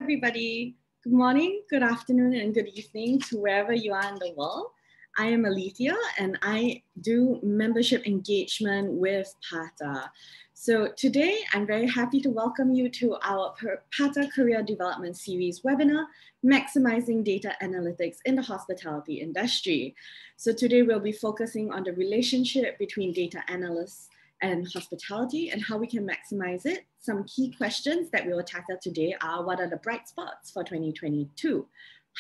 everybody. Good morning, good afternoon, and good evening to wherever you are in the world. I am Alethea, and I do membership engagement with PATA. So today, I'm very happy to welcome you to our PATA Career Development Series webinar, Maximizing Data Analytics in the Hospitality Industry. So today, we'll be focusing on the relationship between data analysts and hospitality and how we can maximize it. Some key questions that we will tackle today are: what are the bright spots for 2022?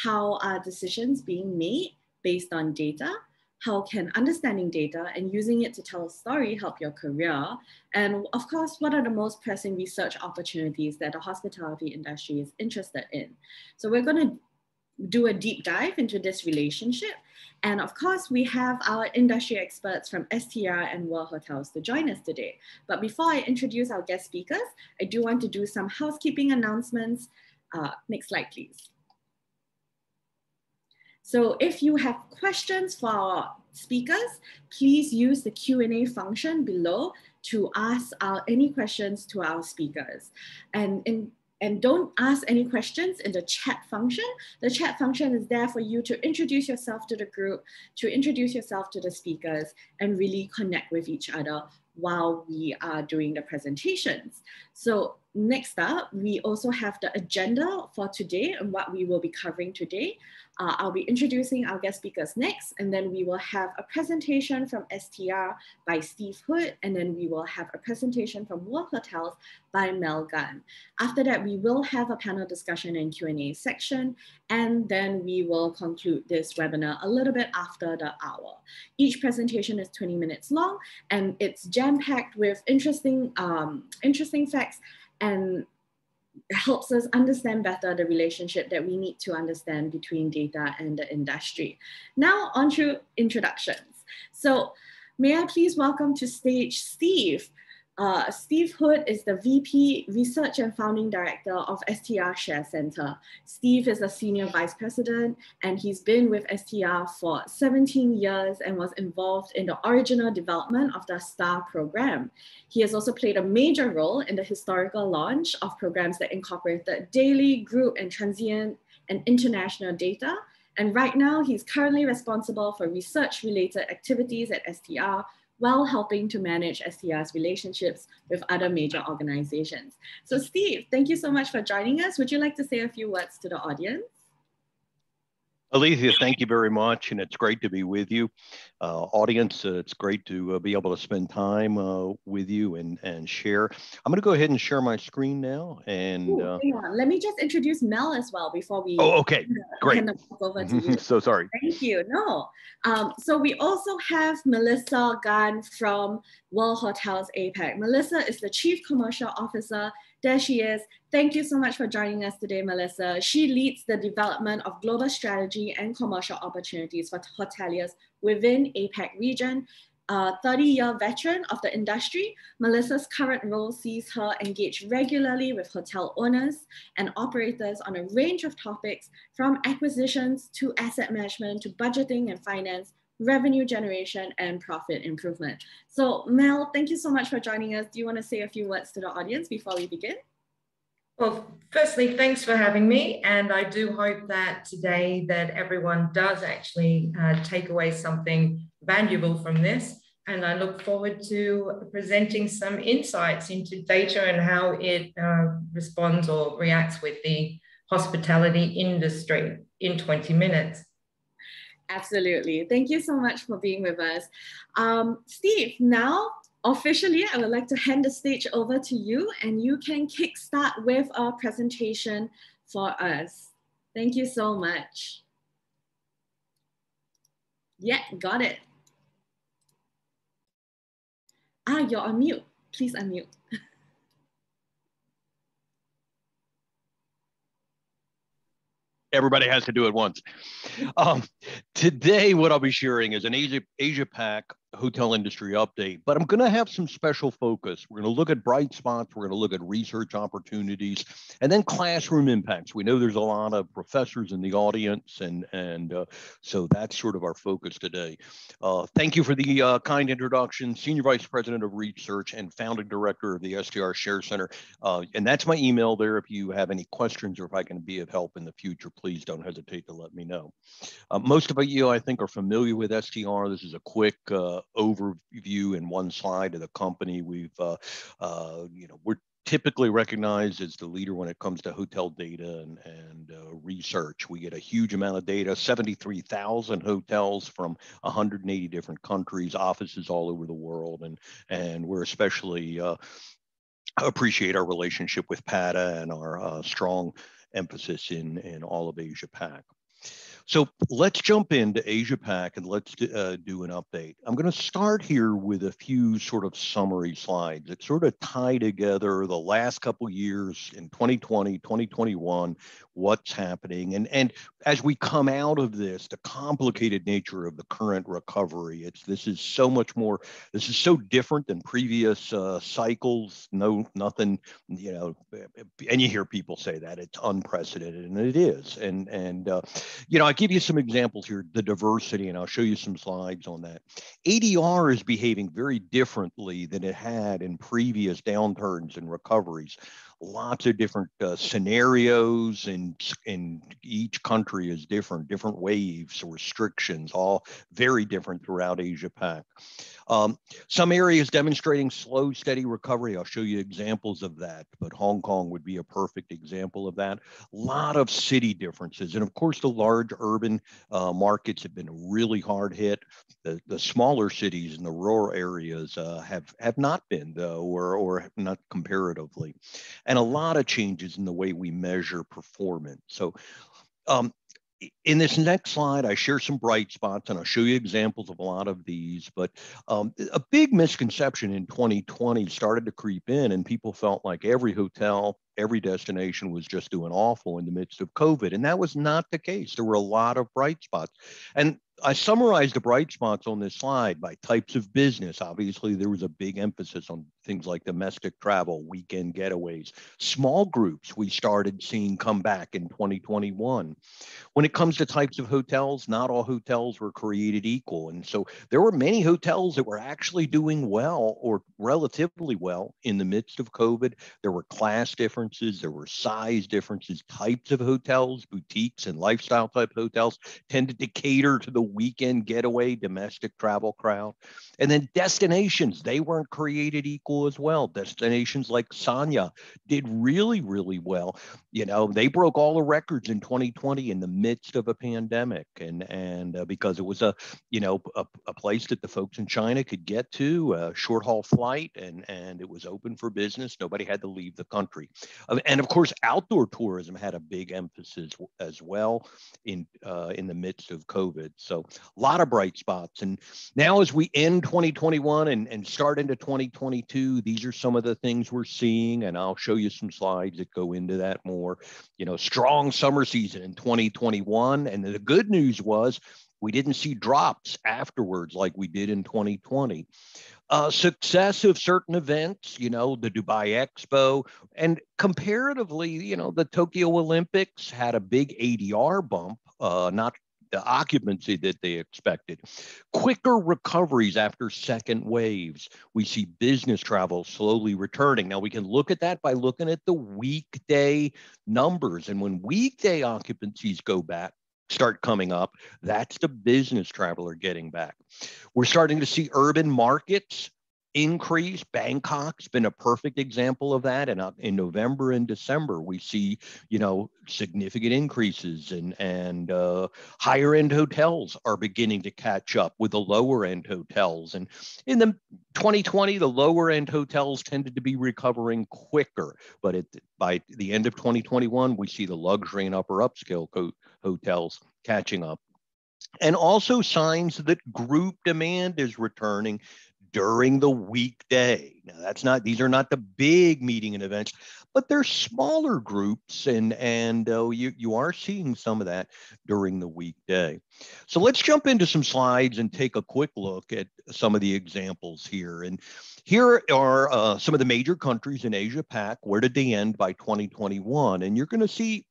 How are decisions being made based on data? How can understanding data and using it to tell a story help your career? And of course, what are the most pressing research opportunities that the hospitality industry is interested in? So we're going to do a deep dive into this relationship. And of course, we have our industry experts from STR and WorldHotels to join us today. But before I introduce our guest speakers, I do want to do some housekeeping announcements. Next slide, please. So if you have questions for our speakers, please use the Q&A function below to ask any questions to our speakers. And don't ask any questions in the chat function. The chat function is there for you to introduce yourself to the group, to introduce yourself to the speakers, and really connect with each other while we are doing the presentations. So next up, we also have the agenda for today and what we will be covering today. I'll be introducing our guest speakers next, and then we will have a presentation from STR by Steve Hood, and then we will have a presentation from WorldHotels by Mel Gunn. After that, we will have a panel discussion and Q&A section, and then we will conclude this webinar a little bit after the hour. Each presentation is 20 minutes long, and it's jam-packed with interesting facts, and helps us understand better the relationship that we need to understand between data and the industry. Now on to introductions. So may I please welcome to stage Steve. Steve Hood is the VP Research and Founding Director of STR Share Center. Steve is a Senior Vice President, and he's been with STR for 17 years and was involved in the original development of the STAR program. He has also played a major role in the historical launch of programs that incorporated daily, group, and transient and international data. And right now, he's currently responsible for research-related activities at STR, while helping to manage STR's relationships with other major organizations. So Steve, thank you so much for joining us. Would you like to say a few words to the audience? Alethea, thank you very much, and it's great to be with you. Audience, it's great to be able to spend time with you and share. I'm going to go ahead and share my screen now. And hang on. Let me just introduce Mel as well before we okay, great. hand over to you. So sorry. Thank you. No. So we also have Melissa Gunn from WorldHotels APAC. Melissa is the Chief Commercial Officer. There she is. Thank you so much for joining us today, Melissa. She leads the development of global strategy and commercial opportunities for hoteliers within APAC region. A 30-year veteran of the industry, Melissa's current role sees her engage regularly with hotel owners and operators on a range of topics, from acquisitions to asset management to budgeting and finance, revenue generation, and profit improvement. So Mel, thank you so much for joining us. Do you want to say a few words to the audience before we begin? Well, firstly, thanks for having me. And I do hope that today that everyone does actually take away something valuable from this. And I look forward to presenting some insights into data and how it responds or reacts with the hospitality industry in 20 minutes. Absolutely. Thank you so much for being with us. Steve, now, officially, I would like to hand the stage over to you, and you can kickstart with our presentation for us. Thank you so much. Yeah, got it. You're on mute. Please unmute. Everybody has to do it once. Today, what I'll be sharing is an AsiaPac hotel industry update, but I'm going to have some special focus. We're going to look at bright spots. We're going to look at research opportunities, and then classroom impacts. We know there's a lot of professors in the audience, and so that's sort of our focus today. Thank you for the kind introduction. Senior Vice President of Research and Founding Director of the STR Share Center. And that's my email there. If you have any questions or if I can be of help in the future, please don't hesitate to let me know. Most of you, I think, are familiar with STR. This is a quick overview in one slide of the company. We're typically recognized as the leader when it comes to hotel data and research. We get a huge amount of data, 73,000 hotels from 180 different countries, offices all over the world, and we're especially appreciate our relationship with PATA and our strong emphasis in all of AsiaPac. So let's jump into AsiaPac and let's do an update. I'm going to start here with a few sort of summary slides that sort of tie together the last couple years in 2020, 2021, what's happening. And as we come out of this, the complicated nature of the current recovery, this is so different than previous cycles. Nothing, and you hear people say that it's unprecedented, and it is. And I'll give you some examples here, the diversity, and I'll show you some slides on that. ADR is behaving very differently than it had in previous downturns and recoveries. Lots of different scenarios, and each country is different waves, restrictions, all very different throughout Asia-Pac. Some areas demonstrating slow, steady recovery. I'll show you examples of that, but Hong Kong would be a perfect example of that. A lot of city differences. And of course, the large urban markets have been really hard hit. The smaller cities and the rural areas have not been, though, or not comparatively. And a lot of changes in the way we measure performance. So in this next slide, I share some bright spots, and I'll show you examples of a lot of these. But a big misconception in 2020 started to creep in, and people felt like every hotel, every destination was just doing awful in the midst of COVID. And that was not the case. There were a lot of bright spots. And I summarized the bright spots on this slide by types of business. Obviously, there was a big emphasis on things like domestic travel, weekend getaways, small groups we started seeing come back in 2021. When it comes to types of hotels, not all hotels were created equal. And so there were many hotels that were actually doing well or relatively well in the midst of COVID. There were class differences, there were size differences, types of hotels, boutiques and lifestyle type hotels tended to cater to the weekend getaway domestic travel crowd. And then destinations, they weren't created equal as well. Destinations like Sanya did really, really well. They broke all the records in 2020 in the midst of a pandemic, and because it was a place that the folks in China could get to, a short haul flight, and it was open for business. Nobody had to leave the country. And of course, outdoor tourism had a big emphasis as well in the midst of COVID. So a lot of bright spots. And now as we end 2021 and start into 2022, these are some of the things we're seeing, and I'll show you some slides that go into that more. Strong summer season in 2021. And the good news was we didn't see drops afterwards like we did in 2020. Success of certain events, the Dubai Expo, and comparatively, the Tokyo Olympics had a big ADR bump, not the occupancy that they expected. Quicker recoveries after second waves. We see business travel slowly returning. Now we can look at that by looking at the weekday numbers. And when weekday occupancies start coming up, that's the business traveler getting back. We're starting to see urban markets increase. Bangkok's been a perfect example of that. And in November and December, we see, significant increases, and higher end hotels are beginning to catch up with the lower end hotels. And in the 2020, the lower end hotels tended to be recovering quicker. But by the end of 2021, we see the luxury and upper upscale hotels catching up. And also signs that group demand is returning. during the weekday. Now these are not the big meeting and events, but they're smaller groups, and you are seeing some of that during the weekday. So let's jump into some slides and take a quick look at some of the examples here. And here are some of the major countries in AsiaPac. Where did they end by 2021? And you're going to see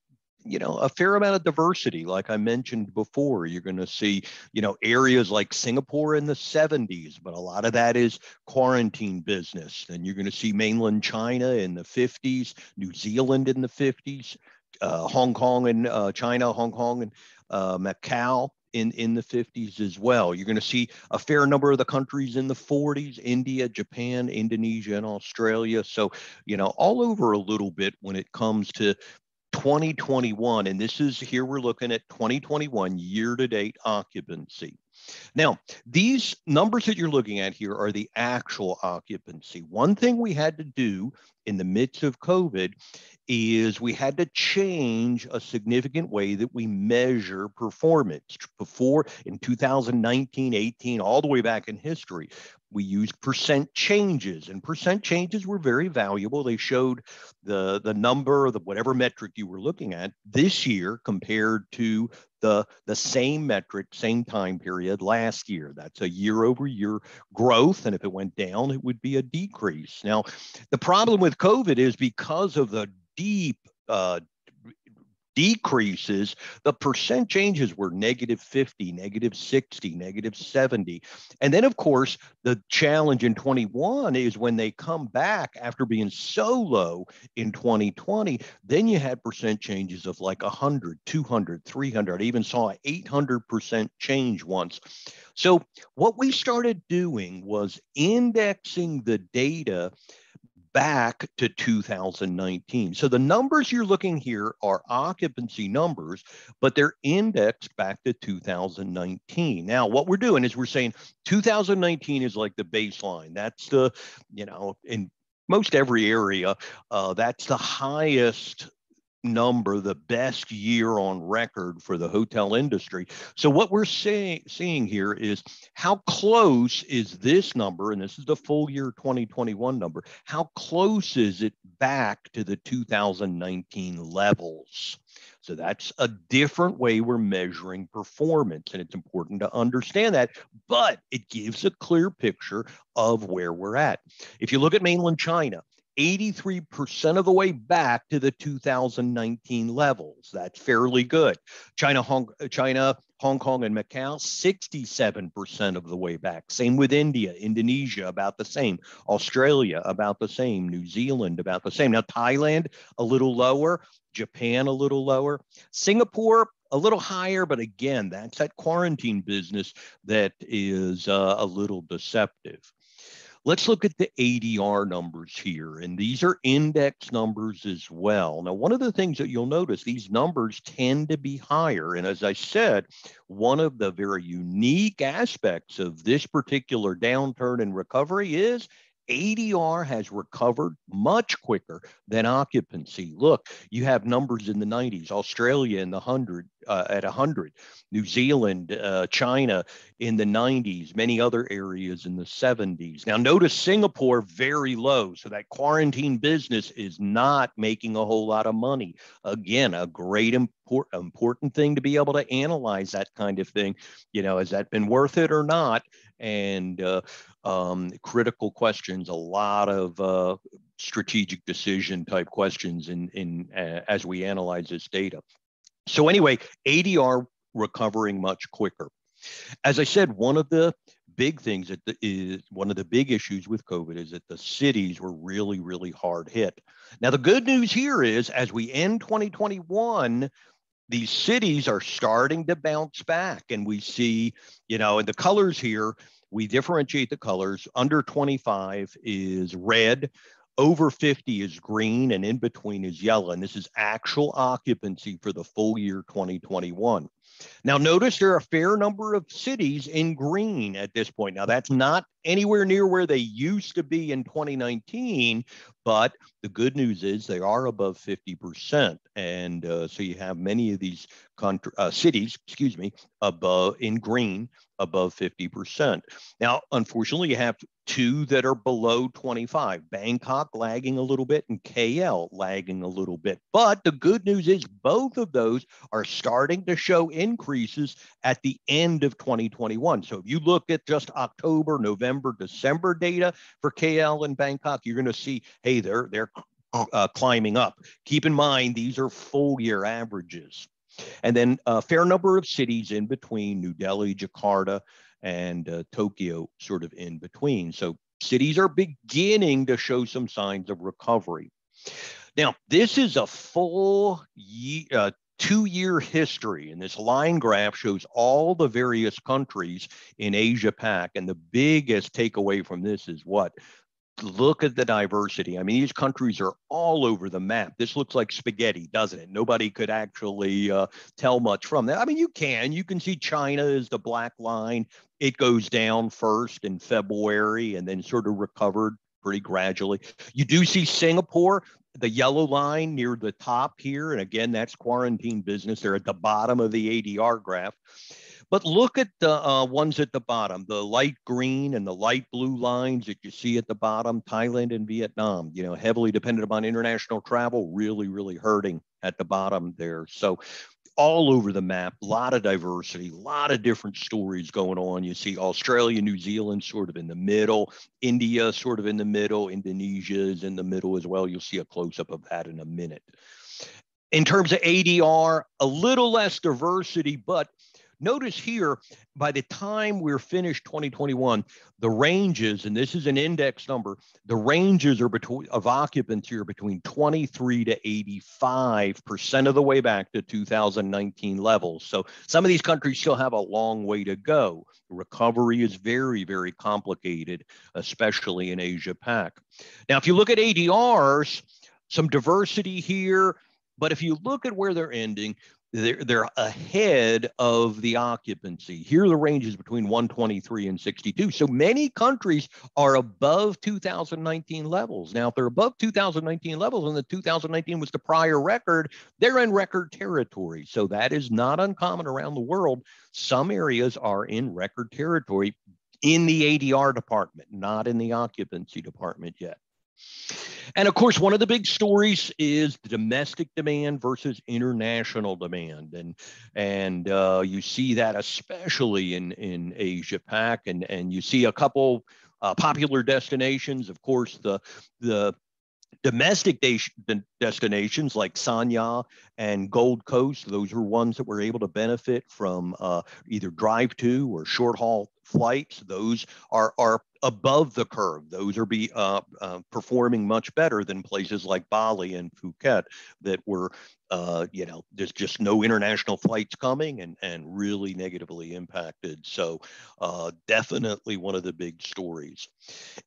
a fair amount of diversity. Like I mentioned before, you're going to see, areas like Singapore in the 70s, but a lot of that is quarantine business. Then you're going to see mainland China in the 50s, New Zealand in the 50s, Hong Kong and China, Hong Kong and Macau in the 50s as well. You're going to see a fair number of the countries in the 40s, India, Japan, Indonesia, and Australia. So, all over a little bit when it comes to 2021, and here we're looking at 2021 year-to-date occupancy. Now, these numbers that you're looking at here are the actual occupancy. One thing we had to do in the midst of COVID is we had to change a significant way that we measure performance. Before, in 2019, 18, all the way back in history, we used percent changes, and percent changes were very valuable. They showed the number, whatever metric you were looking at this year compared to the same metric, same time period last year. That's a year-over-year growth, and if it went down, it would be a decrease. Now, the problem with COVID is because of the deep decreases, the percent changes were -50, -60, -70. And then, of course, the challenge in 21 is when they come back after being so low in 2020, then you had percent changes of like 100, 200, 300. I even saw an 800% change once. So what we started doing was indexing the data back to 2019. So the numbers you're looking here are occupancy numbers, but they're indexed back to 2019. Now, what we're doing is we're saying 2019 is like the baseline. That's the, in most every area, that's the highest number, the best year on record for the hotel industry. So what we're seeing here is how close is this number, and this is the full year 2021 number, how close is it back to the 2019 levels? So that's a different way we're measuring performance, and it's important to understand that, but it gives a clear picture of where we're at. If you look at mainland China, 83% of the way back to the 2019 levels. That's fairly good. China, Hong Kong, and Macau, 67% of the way back. Same with India, Indonesia, about the same. Australia, about the same. New Zealand, about the same. Now, Thailand, a little lower. Japan, a little lower. Singapore, a little higher, but again, that's that quarantine business that is a little deceptive. Let's look at the ADR numbers here, and these are index numbers as well. Now, one of the things that you'll notice, these numbers tend to be higher. And as I said, one of the very unique aspects of this particular downturn and recovery is ADR has recovered much quicker than occupancy. Look, you have numbers in the 90s, Australia in the 100, at 100, New Zealand, China in the 90s, many other areas in the 70s. Now notice Singapore very low. So that quarantine business is not making a whole lot of money. Again, a great important thing to be able to analyze that kind of thing. Has that been worth it or not? And critical questions, a lot of strategic decision type questions as we analyze this data. So anyway, ADR recovering much quicker. As I said, one of the big things one of the big issues with COVID is that the cities were really, really hard hit. Now, the good news here is as we end 2021, these cities are starting to bounce back, and we see, in the colors here, we differentiate the colors. Under 25 is red, over 50 is green, and in between is yellow. And this is actual occupancy for the full year 2021. Now, notice there are a fair number of cities in green at this point. Now, that's not anywhere near where they used to be in 2019, but the good news is they are above 50%. And so you have many of these cities, above in green, above 50%. Now, unfortunately, you have two that are below 25, Bangkok lagging a little bit and KL lagging a little bit. But the good news is both of those are starting to show increases at the end of 2021. So if you look at just October, November, December data for KL and Bangkok, you're going to see, hey, they're climbing up. Keep in mind, these are full year averages. And then a fair number of cities in between, New Delhi, Jakarta, and Tokyo sort of in between. So cities are beginning to show some signs of recovery. Now, this is a full 2-year history, and this line graph shows all the various countries in Asia-Pac. And the biggest takeaway from this is what? Look at the diversity. I mean, these countries are all over the map. This looks like spaghetti, doesn't it? Nobody could actually tell much from that. I mean, you can see China is the black line. It goes down first in February and then sort of recovered pretty gradually. You do see Singapore, the yellow line near the top here. And again, that's quarantine business. They're at the bottom of the ADR graph. But look at the ones at the bottom, the light green and the light blue lines that you see at the bottom, Thailand and Vietnam, heavily dependent upon international travel, really, really hurting at the bottom there. So all over the map, a lot of diversity, a lot of different stories going on. You see Australia, New Zealand sort of in the middle, India sort of in the middle, Indonesia is in the middle as well. You'll see a close-up of that in a minute. In terms of ADR, a little less diversity, but notice here, by the time we're finished 2021, the ranges, and this is an index number, the ranges are of occupancy are between 23 to 85% of the way back to 2019 levels. So some of these countries still have a long way to go. Recovery is very, very complicated, especially in Asia-Pac. Now, if you look at ADRs, some diversity here, but if you look at where they're ending, they're ahead of the occupancy. Here, the range is between 123 and 62. So many countries are above 2019 levels. Now, if they're above 2019 levels, and the 2019 was the prior record, they're in record territory. So that is not uncommon around the world. Some areas are in record territory in the ADR department, not in the occupancy department yet. And of course, one of the big stories is the domestic demand versus international demand. And you see that especially in Asia-Pac, and you see a couple popular destinations. Of course, the domestic destinations like Sanya and Gold Coast, those are ones that were able to benefit from either drive to or short haul flights. Those are above the curve. Those are performing much better than places like Bali and Phuket that were, there's just no international flights coming and really negatively impacted. So definitely one of the big stories.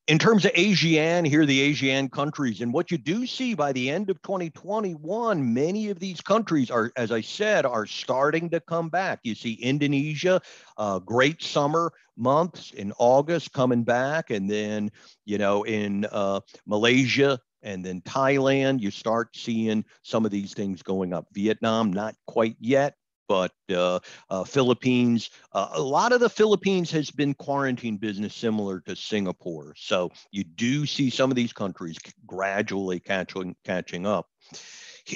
In terms of ASEAN, here are the ASEAN countries. And what you do see by the end of 2021, many of these countries are, as I said, are starting to come back. You see Indonesia, great summer months in August coming back. And then, in Malaysia and then Thailand, you start seeing some of these things going up. Vietnam, not quite yet, but Philippines, a lot of the Philippines has been quarantine business similar to Singapore. So you do see some of these countries gradually catching up.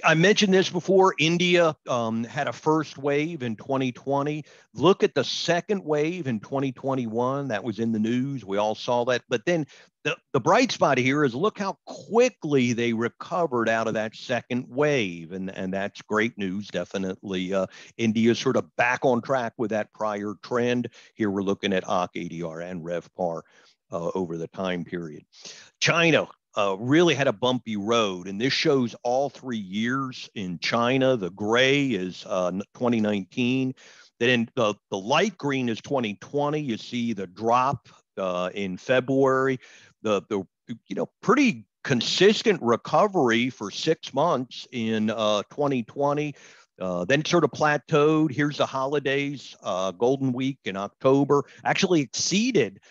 I mentioned this before. India had a first wave in 2020. Look at the second wave in 2021. That was in the news. We all saw that. But then the bright spot here is look how quickly they recovered out of that second wave. And that's great news, definitely. India is sort of back on track with that prior trend. Here we're looking at OCC, ADR, and RevPAR over the time period. China really had a bumpy road, and this shows all 3 years in China. The gray is 2019. Then the light green is 2020. You see the drop in February. The pretty consistent recovery for 6 months in 2020. Then sort of plateaued. Here's the holidays, Golden Week in October, actually exceeded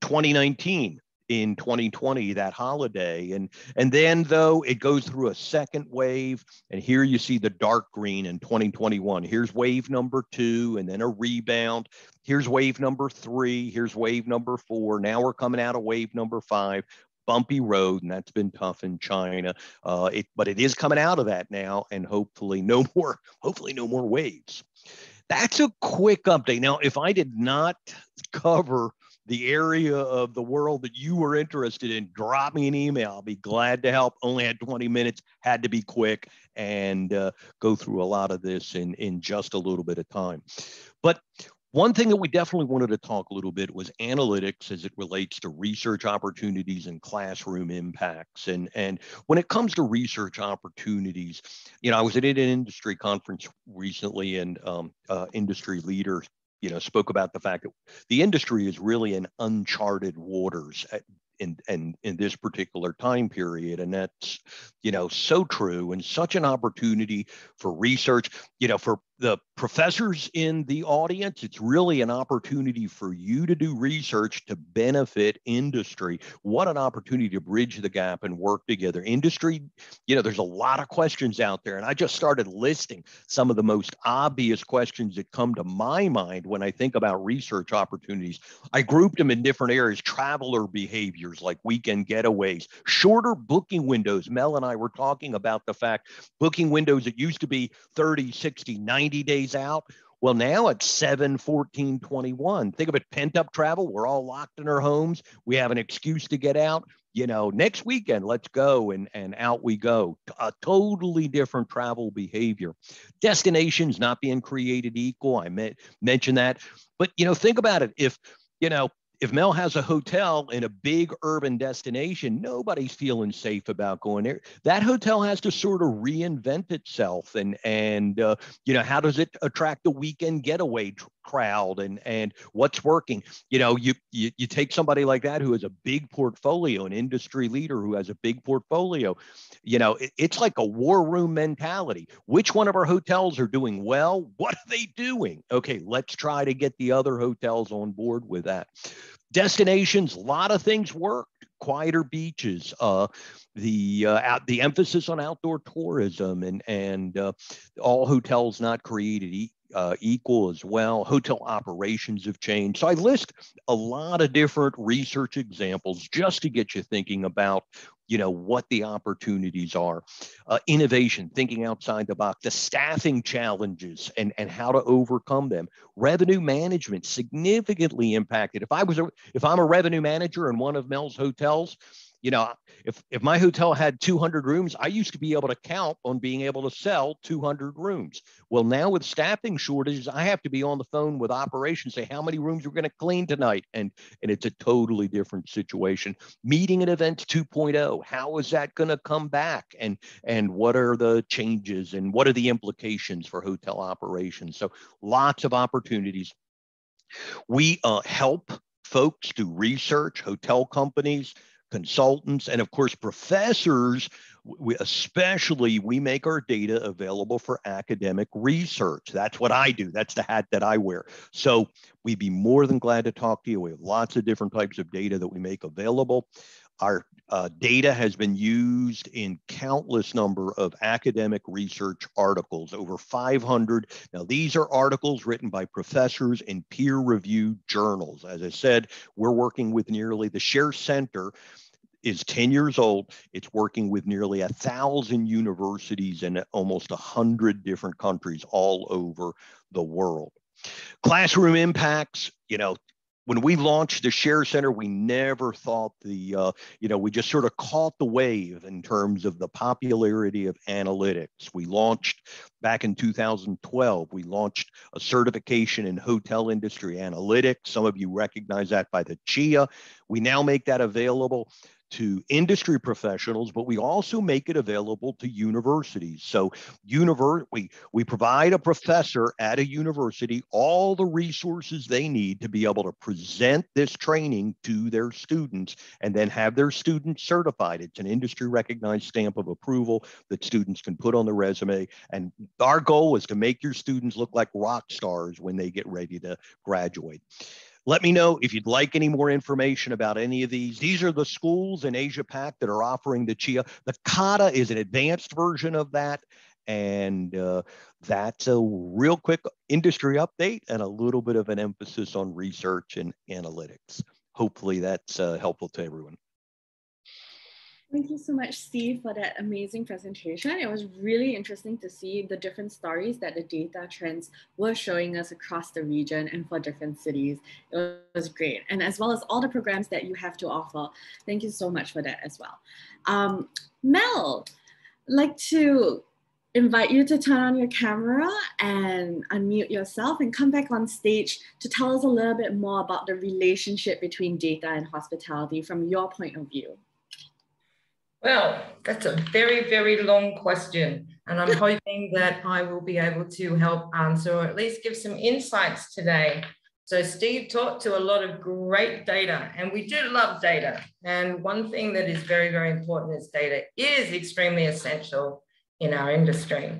2019 in 2020, that holiday. And then though it goes through a second wave, and here you see the dark green in 2021. Here's wave number 2, and then a rebound. Here's wave number 3. Here's wave number 4. Now we're coming out of wave number 5. Bumpy road, and that's been tough in China. But it is coming out of that now, and hopefully no more waves. That's a quick update. Now, if I did not cover the area of the world that you were interested in, drop me an email. I'll be glad to help. Only had 20 minutes, had to be quick, and go through a lot of this in just a little bit of time. But one thing that we definitely wanted to talk a little bit was analytics as it relates to research opportunities and classroom impacts. And when it comes to research opportunities, I was at an industry conference recently, and industry leaders, spoke about the fact that the industry is really in uncharted waters in this particular time period. And that's, so true, and such an opportunity for research, for the professors in the audience. It's really an opportunity for you to do research to benefit industry. What an opportunity to bridge the gap and work together. Industry, there's a lot of questions out there, and I just started listing some of the most obvious questions that come to my mind when I think about research opportunities. I grouped them in different areas: traveler behaviors like weekend getaways, shorter booking windows. Mel and I were talking about the fact booking windows that used to be 30, 60, 90 days out. Well, now it's 7, 14, 21. Think of it, pent-up travel. We're all locked in our homes. We have an excuse to get out. Next weekend, let's go, and out we go. A totally different travel behavior. Destinations not being created equal. I mentioned that. But, think about it. If Mel has a hotel in a big urban destination, nobody's feeling safe about going there. That hotel has to sort of reinvent itself, and how does it attract the weekend getaway crowd, and what's working? You take somebody like that who has a big portfolio, an industry leader who has a big portfolio. It's like a war room mentality. Which one of our hotels are doing well? What are they doing? Okay, let's try to get the other hotels on board with that. Destinations, a lot of things worked. Quieter beaches, the emphasis on outdoor tourism, and all hotels not created equal as well. Hotel operations have changed. So I list a lot of different research examples just to get you thinking about what the opportunities are. Innovation, thinking outside the box, the staffing challenges and how to overcome them. Revenue management, significantly impacted. If I'm a revenue manager in one of Mel's hotels, if my hotel had 200 rooms, I used to be able to count on being able to sell 200 rooms. Well, now with staffing shortages, I have to be on the phone with operations, say how many rooms we're going to clean tonight. And it's a totally different situation. Meeting and events 2.0, how is that going to come back? And what are the changes, and what are the implications for hotel operations? So lots of opportunities. We help folks do research, hotel companies, consultants, and of course, professors. We make our data available for academic research. That's what I do. That's the hat that I wear. So we'd be more than glad to talk to you. We have lots of different types of data that we make available. Our data has been used in countless number of academic research articles, over 500. Now, these are articles written by professors in peer-reviewed journals. As I said, we're working with the Share Center is 10 years old. It's working with nearly 1,000 universities in almost 100 different countries all over the world. Classroom impacts, when we launched the Share Center, we never thought we just sort of caught the wave in terms of the popularity of analytics. We launched back in 2012, we launched a certification in hotel industry analytics. Some of you recognize that by the CHIA. We now make that available to industry professionals, but we also make it available to universities. So we provide a professor at a university all the resources they need to be able to present this training to their students and then have their students certified. It's an industry recognized stamp of approval that students can put on their resume. And our goal is to make your students look like rock stars when they get ready to graduate. let me know if you'd like any more information about any of these. These are the schools in AsiaPac that are offering the CHIA. The CATA is an advanced version of that. And that's a real quick industry update and a little bit of an emphasis on research and analytics. Hopefully that's helpful to everyone. Thank you so much, Steve, for that amazing presentation. It was really interesting to see the different stories that the data trends were showing us across the region and for different cities. It was great. And as well as all the programs that you have to offer. Thank you so much for that as well. Mel, I'd like to invite you to turn on your camera and unmute yourself and come back on stage to tell us a little bit more about the relationship between data and hospitality from your point of view. Well, that's a very, very long question, and I'm hoping that I will be able to help answer or at least give some insights today. So Steve talked to a lot of great data, and we do love data. And one thing that is very, very important is data is extremely essential in our industry.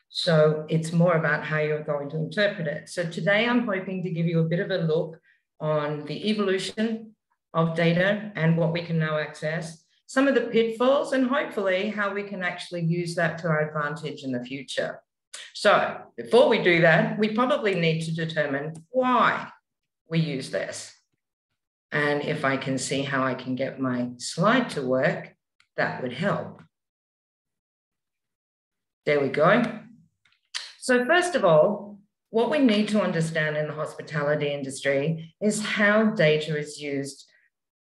So it's more about how you're going to interpret it. So today I'm hoping to give you a bit of a look on the evolution of data and what we can now access, some of the pitfalls, and hopefully how we can actually use that to our advantage in the future. So before we do that, we probably need to determine why we use this. And if I can see how I can get my slide to work, that would help. There we go. So first of all, what we need to understand in the hospitality industry is how data is used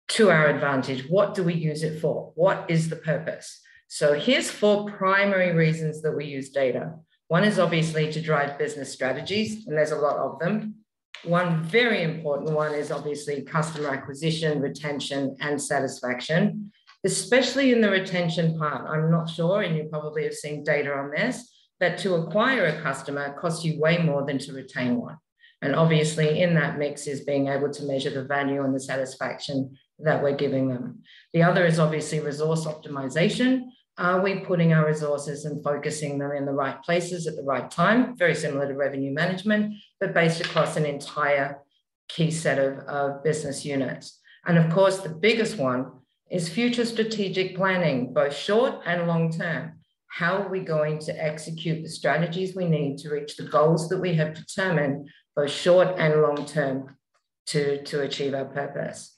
to our advantage. What do we use it for? What is the purpose? So here's 4 primary reasons that we use data. One is obviously to drive business strategies, and there's a lot of them. One very important one is obviously customer acquisition, retention, and satisfaction, especially in the retention part. I'm not sure, and you probably have seen data on this, that to acquire a customer costs you way more than to retain one. And obviously in that mix is being able to measure the value and the satisfaction that we're giving them. The other is obviously resource optimization. Are we putting our resources and focusing them in the right places at the right time? Very similar to revenue management, but based across an entire key set of business units. And of course, the biggest one is future strategic planning, both short and long term. How are we going to execute the strategies we need to reach the goals that we have determined, both short and long term, to achieve our purpose?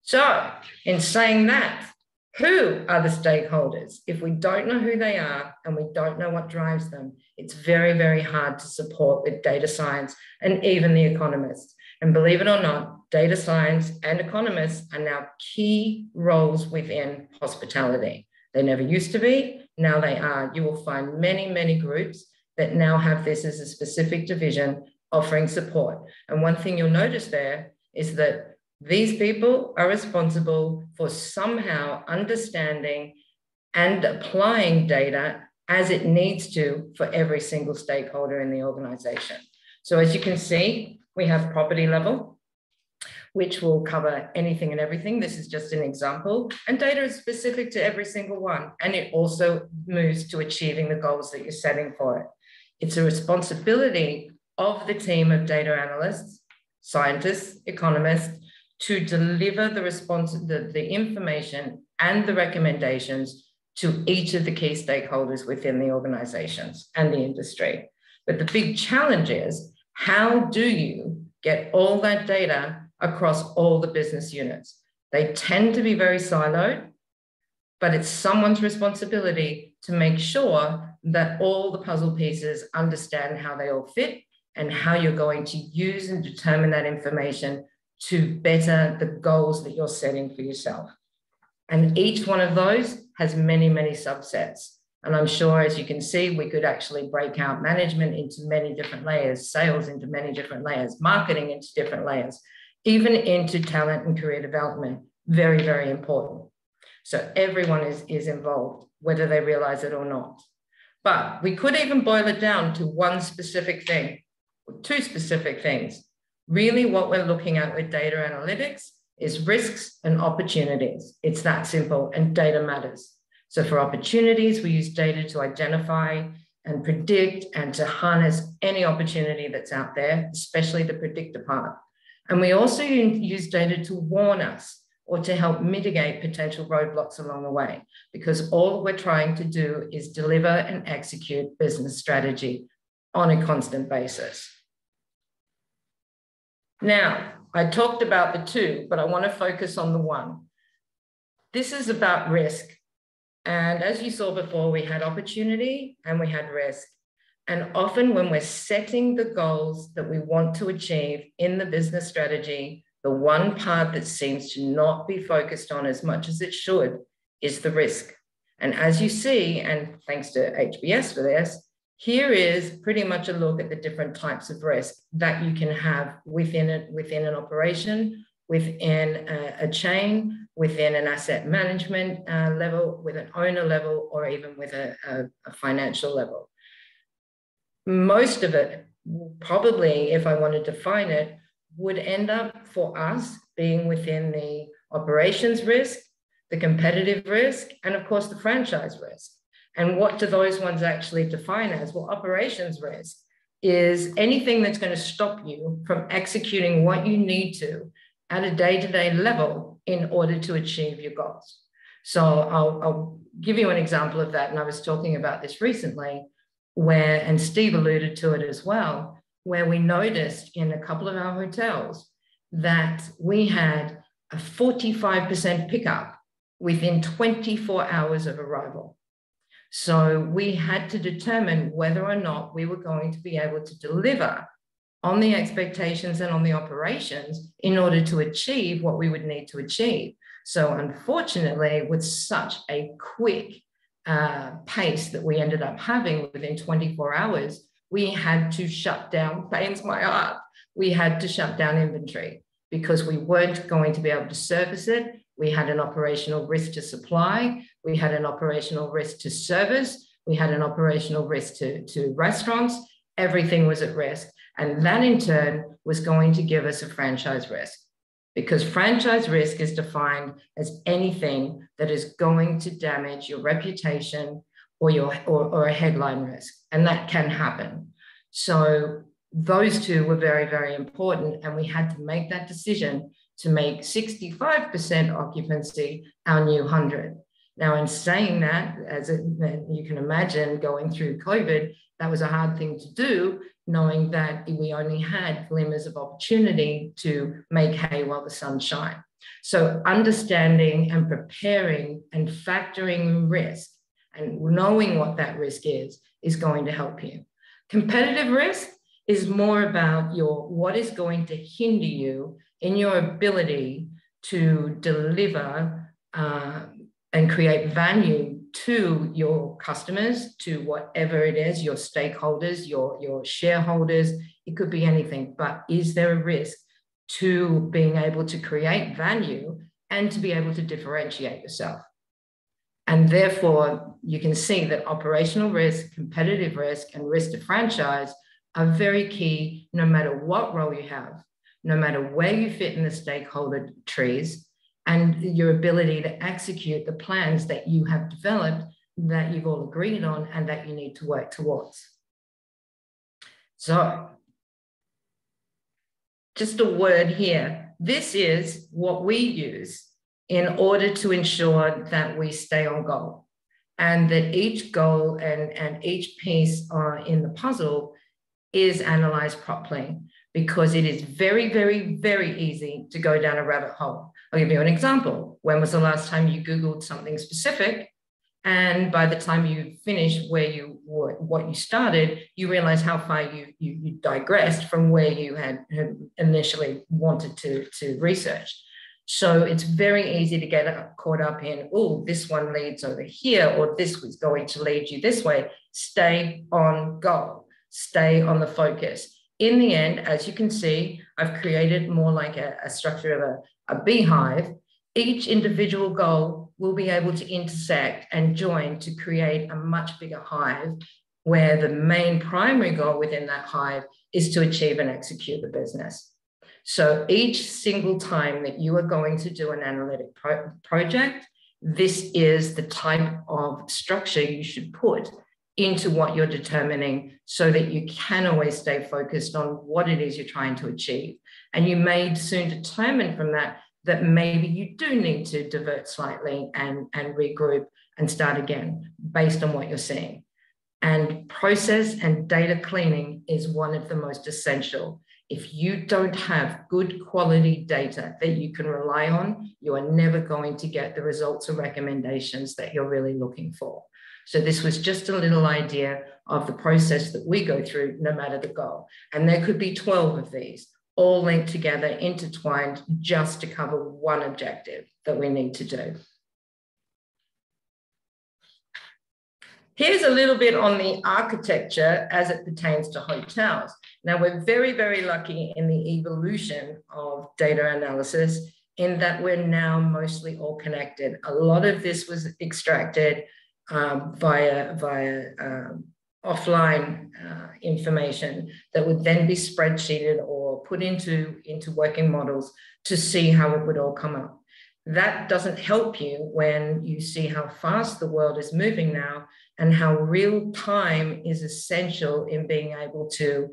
So in saying that, who are the stakeholders? If we don't know who they are and we don't know what drives them, it's very, very hard to support with data science and even the economists. And believe it or not, data science and economists are now key roles within hospitality. They never used to be, now they are. You will find many, many groups that now have this as a specific division offering support. And one thing you'll notice there is that these people are responsible for somehow understanding and applying data as it needs to for every single stakeholder in the organization. So as you can see, we have property level, which will cover anything and everything. This is just an example. And data is specific to every single one. And it also moves to achieving the goals that you're setting for it. It's a responsibility of the team of data analysts, scientists, economists, to deliver the information and the recommendations to each of the key stakeholders within the organizations and the industry. But the big challenge is, how do you get all that data across all the business units? They tend to be very siloed, but it's someone's responsibility to make sure that all the puzzle pieces understand how they all fit and how you're going to use and determine that information to better the goals that you're setting for yourself. And each one of those has many, many subsets. And I'm sure, as you can see, we could actually break out management into many different layers, sales into many different layers, marketing into different layers, even into talent and career development. Very, very important. So everyone is involved, whether they realize it or not. But we could even boil it down to one specific thing, or 2 specific things. Really, what we're looking at with data analytics is risks and opportunities. It's that simple, and data matters. So for opportunities, we use data to identify and predict and to harness any opportunity that's out there, especially the predictor part. And we also use data to warn us or to help mitigate potential roadblocks along the way, because all we're trying to do is deliver and execute business strategy on a constant basis. Now, I talked about the two, but I want to focus on the one. This is about risk. And as you saw before, we had opportunity and we had risk. And often when we're setting the goals that we want to achieve in the business strategy, the one part that seems to not be focused on as much as it should is the risk. And as you see, and thanks to HBS for this, here is pretty much a look at the different types of risk that you can have within an operation, within a chain, within an asset management level, with an owner level, or even with a financial level. Most of it, probably, if I want to define it, would end up for us being within the operations risk, the competitive risk, and of course the franchise risk. And what do those ones actually define as? Well, operations risk is anything that's going to stop you from executing what you need to at a day-to-day level in order to achieve your goals. So I'll give you an example of that. And I was talking about this recently where, and Steve alluded to it as well, where we noticed in a couple of our hotels that we had a 45% pickup within 24 hours of arrival. So we had to determine whether or not we were going to be able to deliver on the expectations and on the operations in order to achieve what we would need to achieve. So unfortunately, with such a quick pace that we ended up having within 24 hours, we had to shut down, pains my heart, we had to shut down inventory because we weren't going to be able to service it. We had an operational risk to supply. We had an operational risk to service. We had an operational risk to restaurants. Everything was at risk. And that in turn was going to give us a franchise risk, because franchise risk is defined as anything that is going to damage your reputation or a headline risk. And that can happen. So those two were very, very important. And we had to make that decision to make 65% occupancy our new 100. Now, in saying that, you can imagine going through COVID, that was a hard thing to do, knowing that we only had glimmers of opportunity to make hay while the sun shines. So understanding and preparing and factoring risk and knowing what that risk is going to help you. Competitive risk is more about what is going to hinder you in your ability to deliver and create value to your customers, to whatever it is, your stakeholders, your shareholders. It could be anything, but is there a risk to being able to create value and to be able to differentiate yourself? And therefore, you can see that operational risk, competitive risk, and risk to franchise are very key no matter what role you have, no matter where you fit in the stakeholder trees, and your ability to execute the plans that you have developed, that you've all agreed on, and that you need to work towards. So, just a word here. This is what we use in order to ensure that we stay on goal, and that each goal and each piece in the puzzle is analyzed properly, because it is very, very, very easy to go down a rabbit hole. I'll give you an example. When was the last time you Googled something specific? And by the time you finish what you started, you realize how far you digressed from where you had initially wanted to research. So it's very easy to get caught up in, oh, this one leads over here, or this was going to lead you this way. Stay on goal, stay on the focus. In the end, as you can see, I've created more like a structure of a beehive. Each individual goal will be able to intersect and join to create a much bigger hive, where the main primary goal within that hive is to achieve and execute the business. So each single time that you are going to do an analytic project, this is the type of structure you should put into what you're determining so that you can always stay focused on what it is you're trying to achieve. And you may soon determine from that that maybe you do need to divert slightly and regroup and start again based on what you're seeing. And process and data cleaning is one of the most essential. If you don't have good quality data that you can rely on, you are never going to get the results or recommendations that you're really looking for. So this was just a little idea of the process that we go through no matter the goal. And there could be 12 of these, all linked together, intertwined, just to cover one objective that we need to do. Here's a little bit on the architecture as it pertains to hotels. Now, we're very, very lucky in the evolution of data analysis in that we're now mostly all connected. A lot of this was extracted via offline information that would then be spreadsheeted or put into working models to see how it would all come up. That doesn't help you when you see how fast the world is moving now and how real time is essential in being able to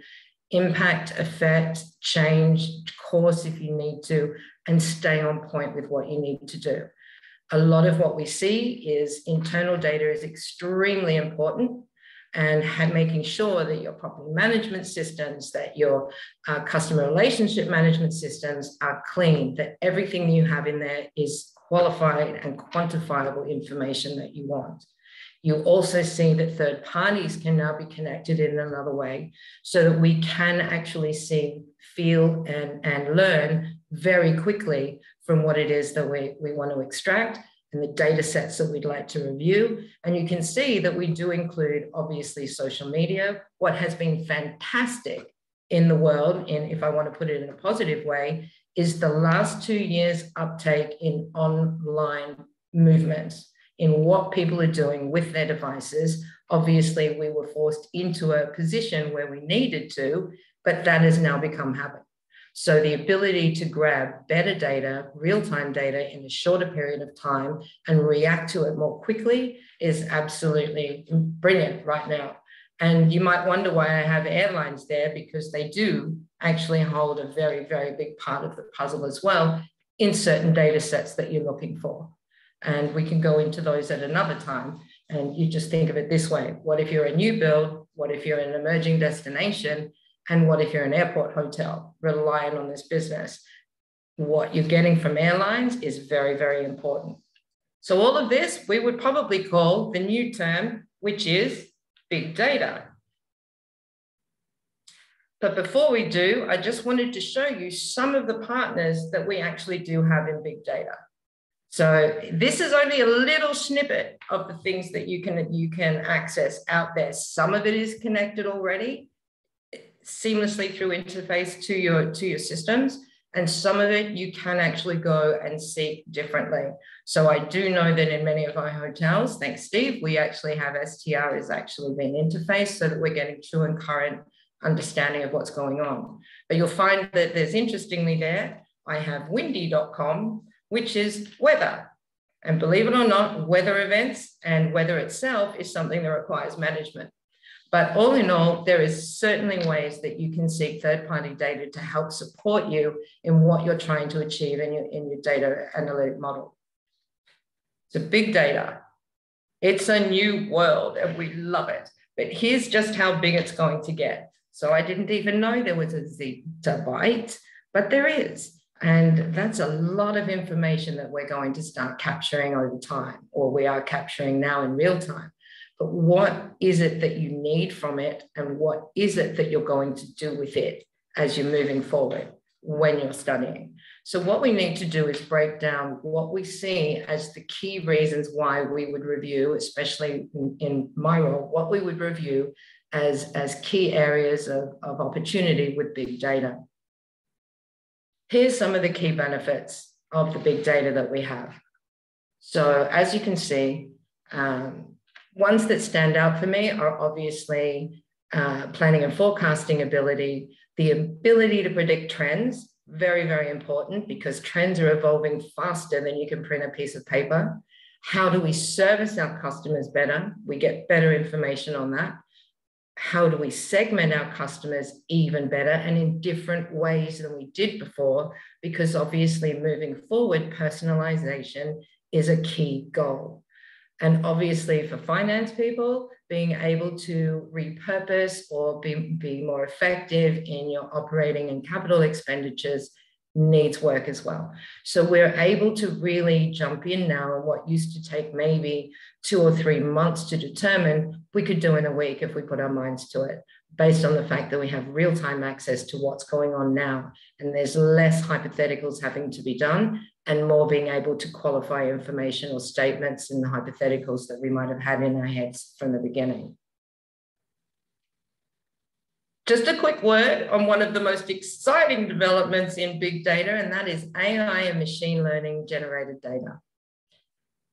impact, affect, change course if you need to, and stay on point with what you need to do. A lot of what we see is internal data is extremely important, and making sure that your property management systems, that your customer relationship management systems are clean, that everything you have in there is qualified and quantifiable information that you want. You also see that third parties can now be connected in another way so that we can actually see, feel, and learn very quickly from what it is that we want to extract and the data sets that we'd like to review. And you can see that we do include, obviously, social media. What has been fantastic in the world, if I want to put it in a positive way, is the last 2 years uptake in online movements, in what people are doing with their devices. Obviously, we were forced into a position where we needed to, but that has now become habit. So the ability to grab better data, real-time data in a shorter period of time and react to it more quickly is absolutely brilliant right now. And you might wonder why I have airlines there, because they do actually hold a very, very big part of the puzzle as well in certain data sets that you're looking for. And we can go into those at another time. And you just think of it this way. What if you're a new build? What if you're an emerging destination? And what if you're an airport hotel relying on this business? What you're getting from airlines is very, very important. So all of this, we would probably call the new term, which is big data. But before we do, I just wanted to show you some of the partners that we actually do have in big data. So this is only a little snippet of the things that you can access out there. Some of it is connected already seamlessly through interface to your systems, and some of it you can actually go and seek differently. So I do know that in many of our hotels, thanks Steve, we actually have STR is actually being interfaced so that we're getting true and current understanding of what's going on. But you'll find that there's, interestingly there, I have windy.com, which is weather. And believe it or not, weather events and weather itself is something that requires management. But all in all, there is certainly ways that you can seek third-party data to help support you in what you're trying to achieve in your data analytic model. So big data, it's a new world and we love it. But here's just how big it's going to get. So I didn't even know there was a zettabyte, but there is. And that's a lot of information that we're going to start capturing over time, or we are capturing now in real time. But what is it that you need from it, and what is it that you're going to do with it as you're moving forward when you're studying? So what we need to do is break down what we see as the key reasons why we would review, especially in my role, what we would review as key areas of opportunity with big data. Here's some of the key benefits of the big data that we have. So as you can see, ones that stand out for me are obviously planning and forecasting ability, the ability to predict trends, very, very important, because trends are evolving faster than you can print a piece of paper. How do we service our customers better? We get better information on that. How do we segment our customers even better and in different ways than we did before? Because obviously moving forward, personalization is a key goal. And obviously for finance people, being able to repurpose or be more effective in your operating and capital expenditures needs work as well. So we're able to really jump in now, and what used to take maybe 2 or 3 months to determine, we could do in a week if we put our minds to it, based on the fact that we have real-time access to what's going on now. And there's less hypotheticals having to be done and more being able to qualify information or statements in the hypotheticals that we might have had in our heads from the beginning. Just a quick word on one of the most exciting developments in big data, and that is AI and machine learning generated data.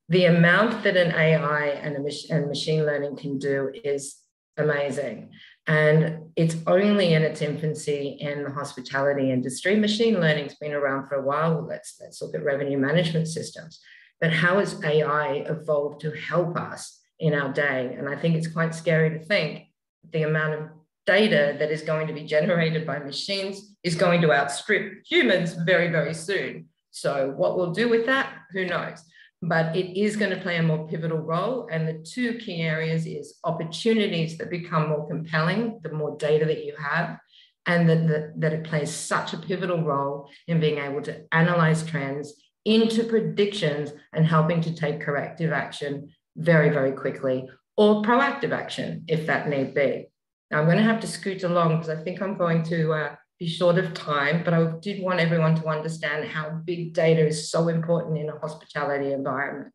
The amount that an AI and machine learning can do is amazing. And it's only in its infancy in the hospitality industry. Machine learning's been around for a while. Well, let's look at revenue management systems. But how has AI evolved to help us in our day? And I think it's quite scary to think the amount of data that is going to be generated by machines is going to outstrip humans very, very soon. So what we'll do with that, who knows? But it is going to play a more pivotal role. And the two key areas is opportunities that become more compelling, the more data that you have, and that it plays such a pivotal role in being able to analyze trends into predictions and helping to take corrective action very, very quickly, or proactive action if that need be. Now, I'm going to have to scoot along because I think I'm going to be short of time, but I did want everyone to understand how big data is so important in a hospitality environment.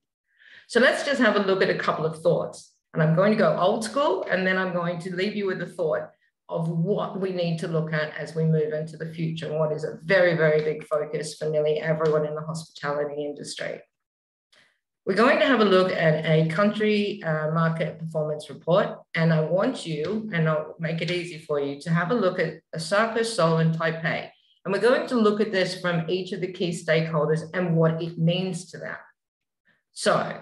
So let's just have a look at a couple of thoughts. And I'm going to go old school, and then I'm going to leave you with a thought of what we need to look at as we move into the future, and what is a very, very big focus for nearly everyone in the hospitality industry. We're going to have a look at a country market performance report, and I want you, and I'll make it easy for you, to have a look at Osaka, Seoul, and Taipei. And we're going to look at this from each of the key stakeholders and what it means to them. So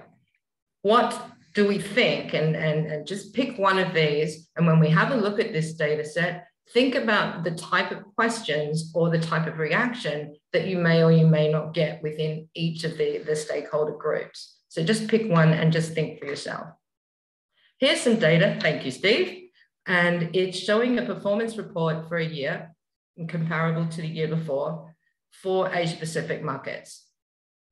what do we think? And just pick one of these. And when we have a look at this data set, think about the type of questions or the type of reaction that you may or you may not get within each of the stakeholder groups. So just pick one and just think for yourself. Here's some data. Thank you, Steve. And it's showing a performance report for a year comparable to the year before for Asia Pacific markets.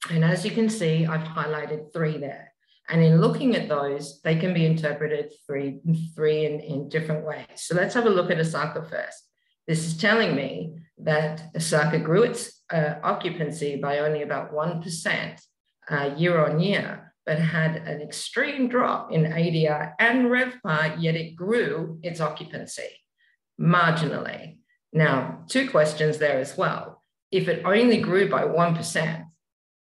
And as you can see, I've highlighted 3 there. And in looking at those, they can be interpreted three in different ways. So let's have a look at Osaka first. This is telling me that Osaka grew its occupancy by only about 1% year on year, but had an extreme drop in ADR and RevPAR, yet it grew its occupancy marginally. Now, 2 questions there as well. If it only grew by 1%,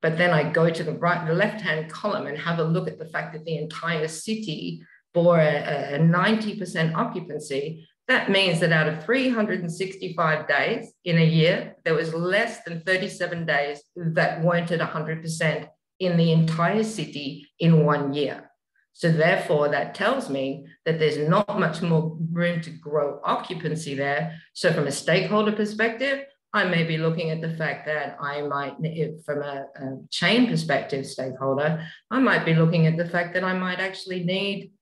but then I go to the left-hand column and have a look at the fact that the entire city bore a 90% occupancy, that means that out of 365 days in a year, there was less than 37 days that weren't at 100% in the entire city in 1 year. So therefore, that tells me that there's not much more room to grow occupancy there. So from a stakeholder perspective, I may be looking at the fact that I might, from a chain perspective stakeholder, I might be looking at the fact that I might actually need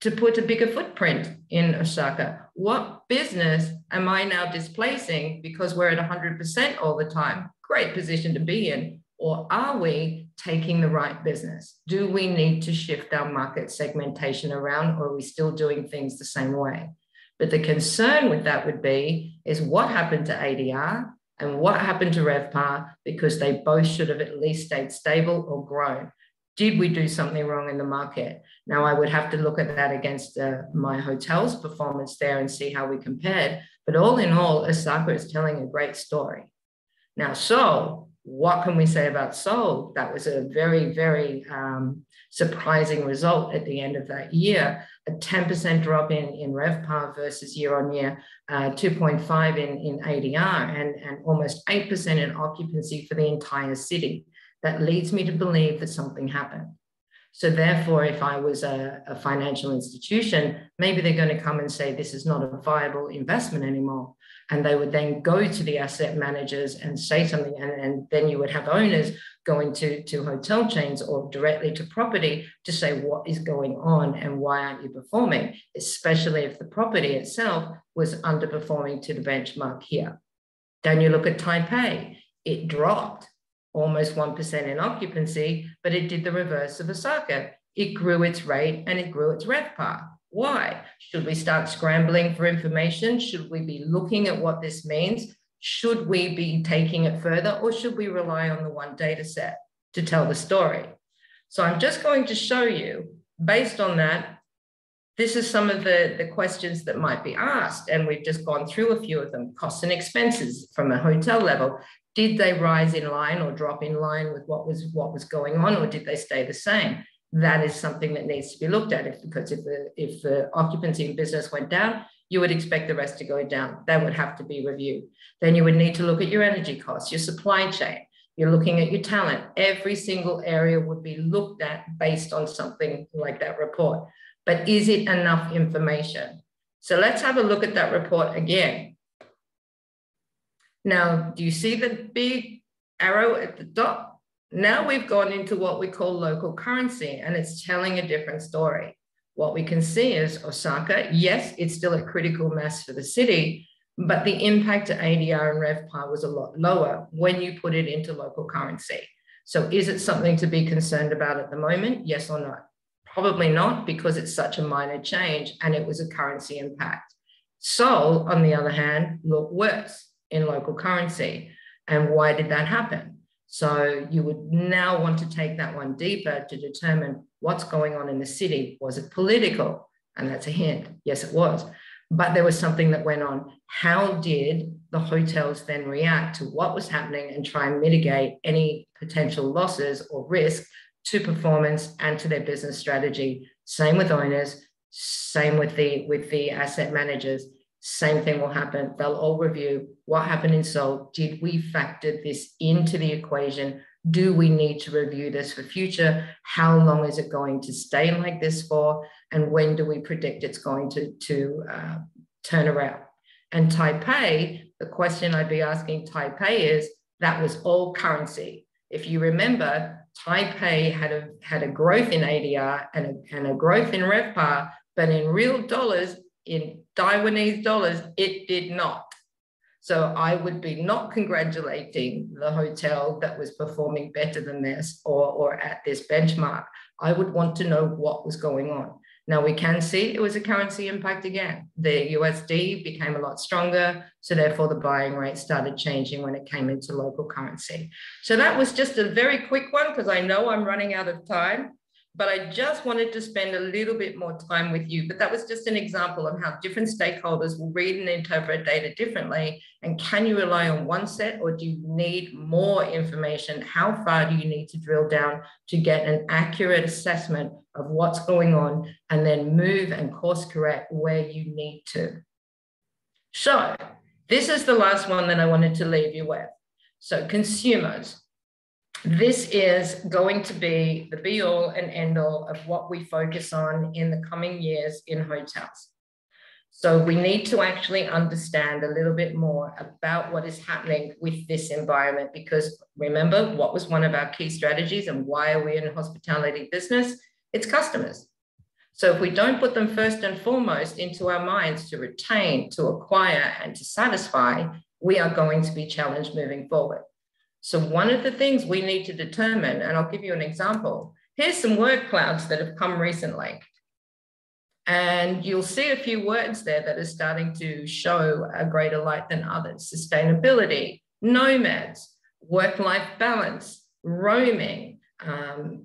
to put a bigger footprint in Osaka. What business am I now displacing because we're at 100% all the time? Great position to be in. Or are we taking the right business? Do we need to shift our market segmentation around, or are we still doing things the same way? But the concern with that would be is what happened to ADR and what happened to RevPAR, because they both should have at least stayed stable or grown. Did we do something wrong in the market? Now, I would have to look at that against my hotel's performance there and see how we compared. But all in all, Osaka is telling a great story. Now, Seoul, what can we say about Seoul? That was a very, very surprising result at the end of that year. A 10% drop in RevPAR versus year on year, 2.5 in ADR, and almost 8% in occupancy for the entire city. That leads me to believe that something happened. So therefore, if I was a financial institution, maybe they're going to come and say, this is not a viable investment anymore. And they would then go to the asset managers and say something. And then you would have owners going to hotel chains or directly to property to say, what is going on and why aren't you performing? Especially if the property itself was underperforming to the benchmark here. Then you look at Taipei, it dropped almost 1% in occupancy, but it did the reverse of Osaka. It grew its rate and it grew its RevPAR. Why? Should we start scrambling for information? Should we be looking at what this means? Should we be taking it further, or should we rely on the one data set to tell the story? So I'm just going to show you, based on that, this is some of the questions that might be asked, and we've just gone through a few of them. Costs and expenses from a hotel level. Did they rise in line or drop in line with what was going on, or did they stay the same? That is something that needs to be looked at, because if the occupancy in business went down, you would expect the rest to go down. That would have to be reviewed. Then you would need to look at your energy costs, your supply chain. You're looking at your talent. Every single area would be looked at based on something like that report. But is it enough information? So let's have a look at that report again. Now, do you see the big arrow at the top? Now we've gone into what we call local currency, and it's telling a different story. What we can see is Osaka, yes, it's still a critical mass for the city, but the impact to ADR and RevPAR was a lot lower when you put it into local currency. So is it something to be concerned about at the moment? Yes or no? Probably not, because it's such a minor change and it was a currency impact. Seoul, on the other hand, looked worse in local currency. And why did that happen? So you would now want to take that one deeper to determine what's going on in the city. Was it political? And that's a hint. Yes, it was. But there was something that went on. How did the hotels then react to what was happening and try and mitigate any potential losses or risk to performance and to their business strategy? Same with owners, same with the asset managers. Same thing will happen. They'll all review what happened in Seoul. Did we factor this into the equation? Do we need to review this for future? How long is it going to stay like this for? And when do we predict it's going to turn around? And Taipei, the question I'd be asking Taipei is, that was all currency. If you remember, Taipei had a growth in ADR and a growth in RevPAR, but in real dollars, in Taiwanese dollars, it did not. So I would be not congratulating the hotel that was performing better than this or at this benchmark. I would want to know what was going on. Now we can see it was a currency impact again. The USD became a lot stronger, so therefore the buying rate started changing when it came into local currency. So that was just a very quick one, because I know I'm running out of time. But I just wanted to spend a little bit more time with you. But that was just an example of how different stakeholders will read and interpret data differently. And can you rely on one set, or do you need more information? How far do you need to drill down to get an accurate assessment of what's going on, and then move and course correct where you need to? So this is the last one that I wanted to leave you with. So consumers. This is going to be the be-all and end-all of what we focus on in the coming years in hotels. So we need to actually understand a little bit more about what is happening with this environment, because remember, what was one of our key strategies and why are we in a hospitality business? It's customers. So if we don't put them first and foremost into our minds to retain, to acquire, and to satisfy, we are going to be challenged moving forward. So one of the things we need to determine, and I'll give you an example. Here's some word clouds that have come recently. And you'll see a few words there that are starting to show a greater light than others. Sustainability, nomads, work-life balance, roaming,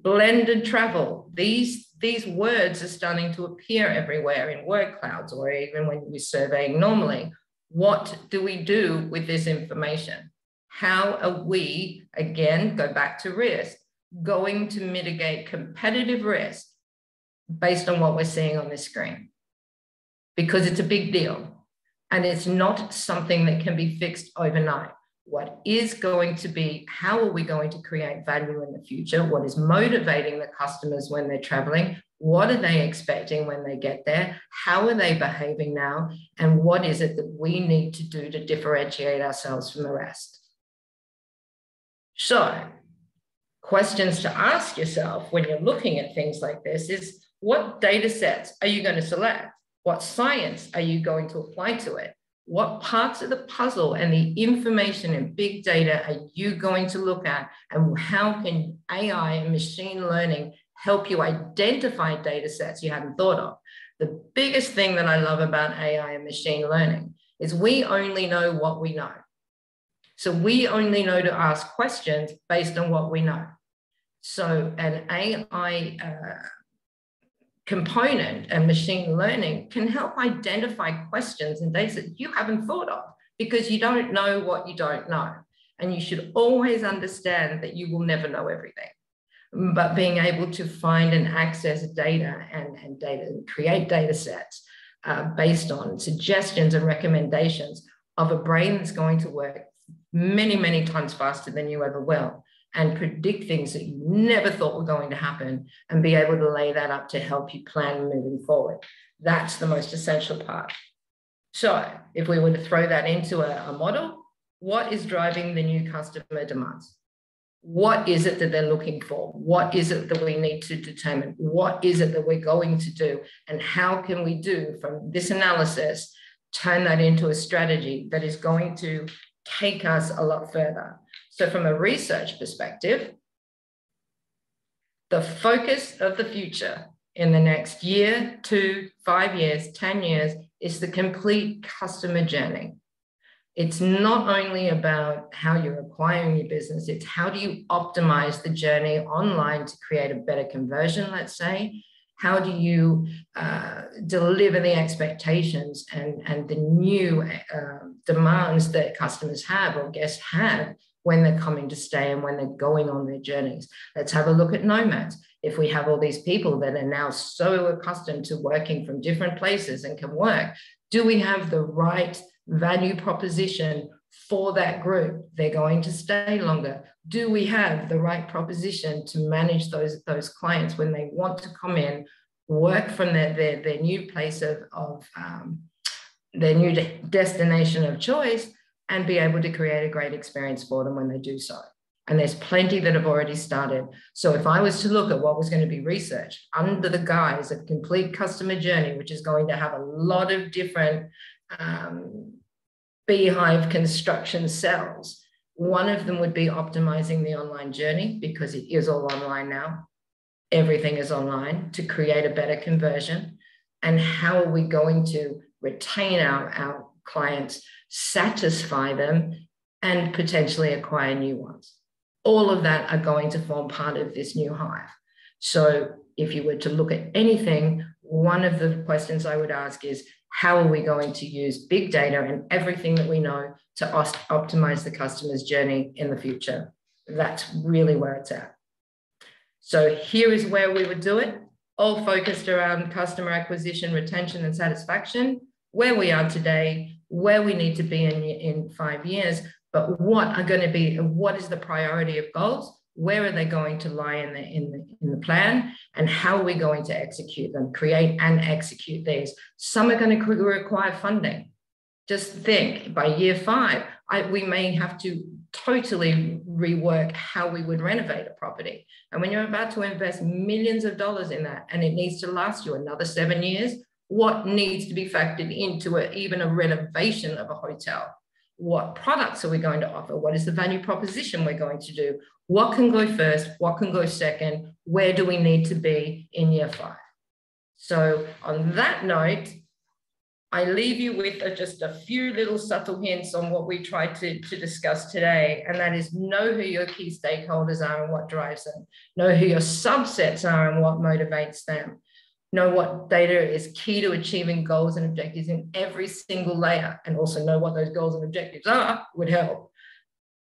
blended travel. These words are starting to appear everywhere in word clouds, or even when we're surveying normally. What do we do with this information? How are we, again, go back to risk, going to mitigate competitive risk based on what we're seeing on this screen? Because it's a big deal, and it's not something that can be fixed overnight. what is going to be, how are we going to create value in the future, what is motivating the customers when they're traveling, what are they expecting when they get there, how are they behaving now, and what is it that we need to do to differentiate ourselves from the rest. So, questions to ask yourself when you're looking at things like this is, what data sets are you going to select? What science are you going to apply to it? What parts of the puzzle and the information and big data are you going to look at? And how can AI and machine learning help you identify data sets you hadn't thought of? The biggest thing that I love about AI and machine learning is we only know what we know. So we only know to ask questions based on what we know. So an AI component and machine learning can help identify questions and data that you haven't thought of, because you don't know what you don't know. And you should always understand that you will never know everything. But being able to find and access data and create data sets based on suggestions and recommendations of a brain that's going to work many, many times faster than you ever will, and predict things that you never thought were going to happen, and be able to lay that up to help you plan moving forward. That's the most essential part. So if we were to throw that into a model, what is driving the new customer demands? What is it that they're looking for? What is it that we need to determine? What is it that we're going to do? And how can we do from this analysis, turn that into a strategy that is going to take us a lot further? So from a research perspective, the focus of the future in the next year, 2, 5 years, 10 years is the complete customer journey. It's not only about how you're acquiring your business, it's how do you optimize the journey online to create a better conversion, let's say. How do you deliver the expectations and the new demands that customers have or guests have when they're coming to stay and when they're going on their journeys? Let's have a look at nomads. If we have all these people that are now so accustomed to working from different places and can work, do we have the right value proposition for that group? They're going to stay longer. Do we have the right proposition to manage those clients when they want to come in, work from their new place of their new destination of choice, and be able to create a great experience for them when they do so? And there's plenty that have already started. So if I was to look at what was going to be researched under the guise of complete customer journey, which is going to have a lot of different beehive construction cells, one of them would be optimizing the online journey, because it is all online now. Everything is online, to create a better conversion. And how are we going to retain our clients, satisfy them, and potentially acquire new ones? All of that are going to form part of this new hive. So if you were to look at anything, one of the questions I would ask is, how are we going to use big data and everything that we know to optimize the customer's journey in the future? That's really where it's at. So here is where we would do it, all focused around customer acquisition, retention, and satisfaction, where we are today, where we need to be in 5 years, but what are going to be, what is the priority of goals? Where are they going to lie in the plan? And how are we going to execute them, create and execute these? Some are going to require funding. Just think, by year 5, we may have to totally rework how we would renovate a property. And when you're about to invest millions of dollars in that, and it needs to last you another 7 years, what needs to be factored into even a renovation of a hotel? What products are we going to offer? What is the value proposition we're going to do? What can go first? What can go second? Where do we need to be in year 5? So on that note, I leave you with just a few little subtle hints on what we tried to discuss today. And that is, know who your key stakeholders are and what drives them. Know who your subsets are and what motivates them. Know what data is key to achieving goals and objectives in every single layer, and also know what those goals and objectives are would help.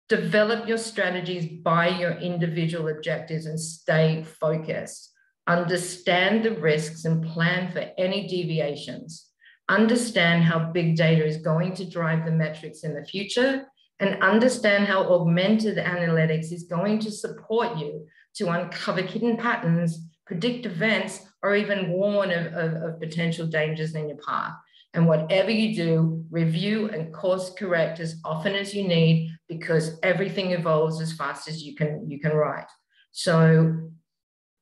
Develop your strategies by your individual objectives and stay focused. Understand the risks and plan for any deviations. Understand how big data is going to drive the metrics in the future, and understand how augmented analytics is going to support you to uncover hidden patterns, predict events, or even warn of potential dangers in your path. And whatever you do, review and course correct as often as you need, because everything evolves as fast as you can write. So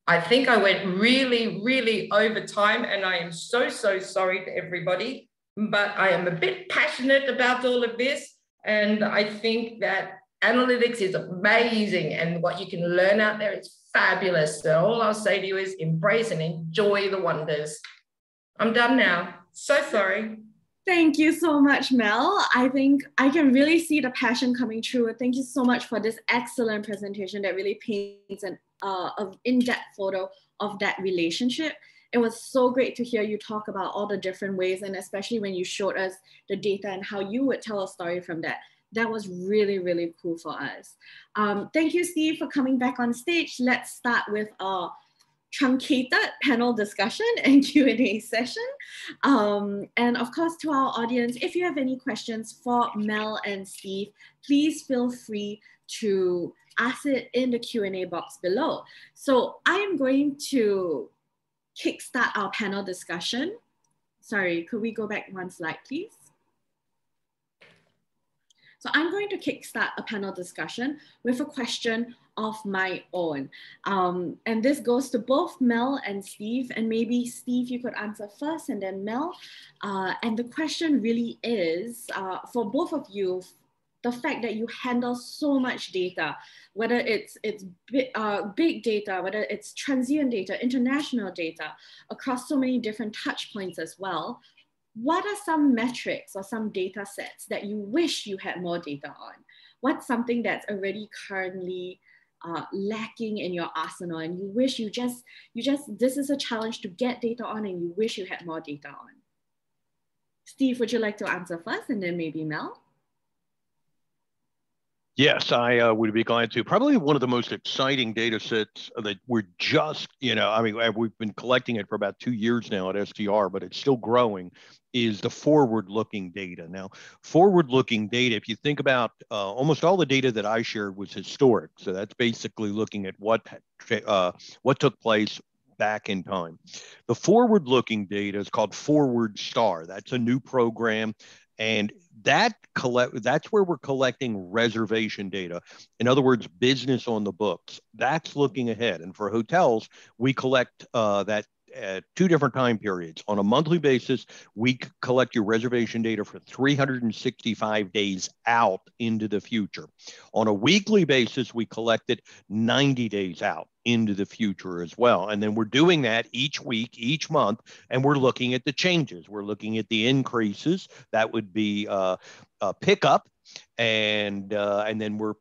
I think I went really, really over time, and I am so sorry to everybody, but I am a bit passionate about all of this. And I think that analytics is amazing, and what you can learn out there is fabulous. So all I'll say to you is embrace and enjoy the wonders. I'm done now. So sorry. Thank you so much, Mel. I think I can really see the passion coming through. Thank you so much for this excellent presentation that really paints an in-depth photo of that relationship. It was so great to hear you talk about all the different ways, and especially when you showed us the data and how you would tell a story from that. That was really, really cool for us. Thank you, Steve, for coming back on stage. Let's start with our truncated panel discussion and Q&A session. And of course, to our audience, if you have any questions for Mel and Steve, please feel free to ask it in the Q&A box below. So I am going to kickstart our panel discussion. Sorry, could we go back one slide, please? So I'm going to kickstart a panel discussion with a question of my own. And this goes to both Mel and Steve, and maybe Steve, you could answer first and then Mel. And the question really is, for both of you, the fact that you handle so much data, whether it's big data, whether it's transient data, international data, across so many different touch points as well, what are some metrics or some data sets that you wish you had more data on? What's something that's already currently lacking in your arsenal and you wish this is a challenge to get data on and you wish you had more data on? Steve, would you like to answer first and then maybe Mel? Yes, I would be glad to. Probably one of the most exciting data sets that we're just, we've been collecting it for about 2 years now at STR, but it's still growing, is the forward-looking data. Now, forward-looking data, if you think about almost all the data that I shared was historic. So that's basically looking at what took place back in time. The forward-looking data is called Forward Star. That's a new program. And that's where we're collecting reservation data. In other words, business on the books. That's looking ahead. And for hotels, we collect that at 2 different time periods. On a monthly basis, we collect your reservation data for 365 days out into the future. On a weekly basis, we collect it 90 days out into the future as well. And then we're doing that each week, each month, and we're looking at the changes. We're looking at the increases. That would be a pickup. And then we're,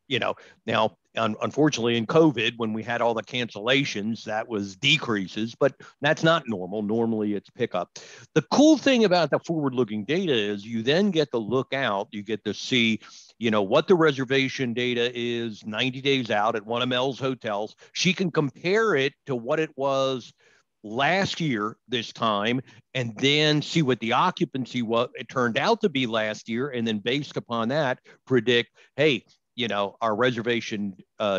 now, unfortunately in COVID, when we had all the cancellations, that was decreases, but that's not normal. Normally it's pickup. The cool thing about the forward-looking data is you then get to look out, you get to see, what the reservation data is 90 days out at one of Mel's hotels. She can compare it to what it was last year this time, and then see what the occupancy it turned out to be last year, and then based upon that predict, hey, our reservation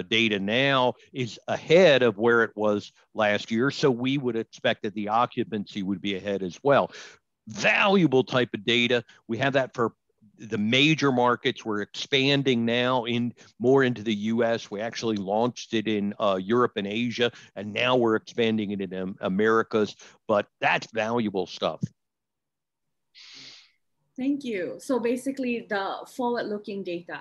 data now is ahead of where it was last year, so we would expect that the occupancy would be ahead as well. Valuable type of data. We have that for the major markets. We're expanding now more into the US. We actually launched it in Europe and Asia, and now we're expanding it in Americas, but that's valuable stuff. Thank you. So basically the forward-looking data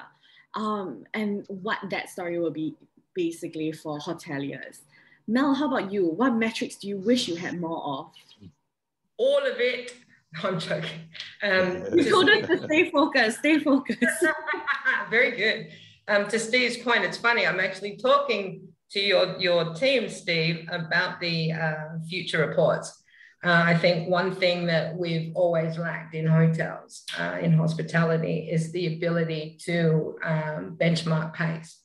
and what that story will be basically for hoteliers. Mel, how about you? What metrics do you wish you had more of? All of it. No, I'm joking. You told us to stay focused, stay focused. Very good. To Steve's point, it's funny, I'm actually talking to your team, Steve, about the future reports. I think one thing that we've always lacked in hotels, in hospitality, is the ability to benchmark pace.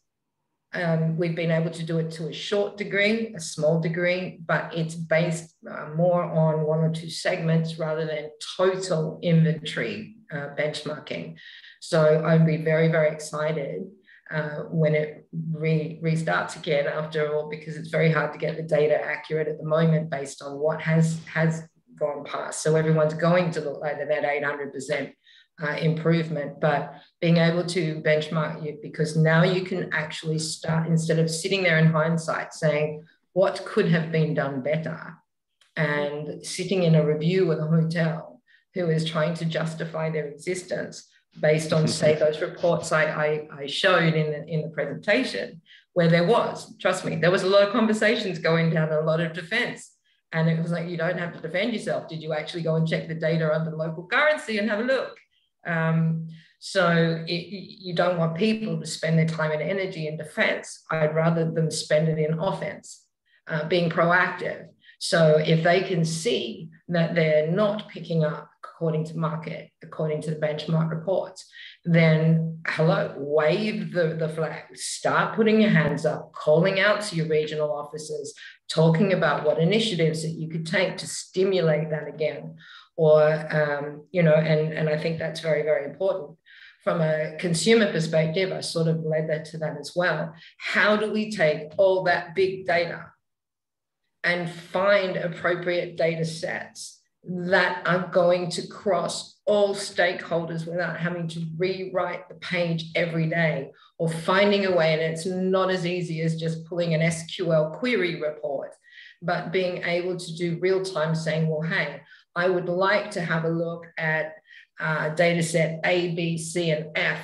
We've been able to do it to a short degree, a small degree, but it's based more on 1 or 2 segments rather than total inventory benchmarking. So I'd be very, very excited when it restarts again after all, because it's very hard to get the data accurate at the moment based on what has gone past. So everyone's going to look like that 800% improvement, but being able to benchmark you, because now you can actually start, instead of sitting there in hindsight saying what could have been done better, and sitting in a review with a hotel who is trying to justify their existence based on, say, those reports I showed in the presentation, where there was, trust me, there was a lot of conversations going down, a lot of defense. And it was like, you don't have to defend yourself. Did you actually go and check the data under the local currency and have a look? You don't want people to spend their time and energy in defense. I'd rather them spend it in offense, being proactive. So if they can see that they're not picking up according to market, according to the benchmark reports, then hello, wave the flag, start putting your hands up, calling out to your regional offices, talking about what initiatives that you could take to stimulate that again. Or, and I think that's very, very important. From a consumer perspective, I sort of led that to that as well. How do we take all that big data and find appropriate data sets that are going to cross all stakeholders without having to rewrite the page every day, or finding a way, and it's not as easy as just pulling an SQL query report, but being able to do real time saying, well, hey, I would like to have a look at data set A, B, C, and F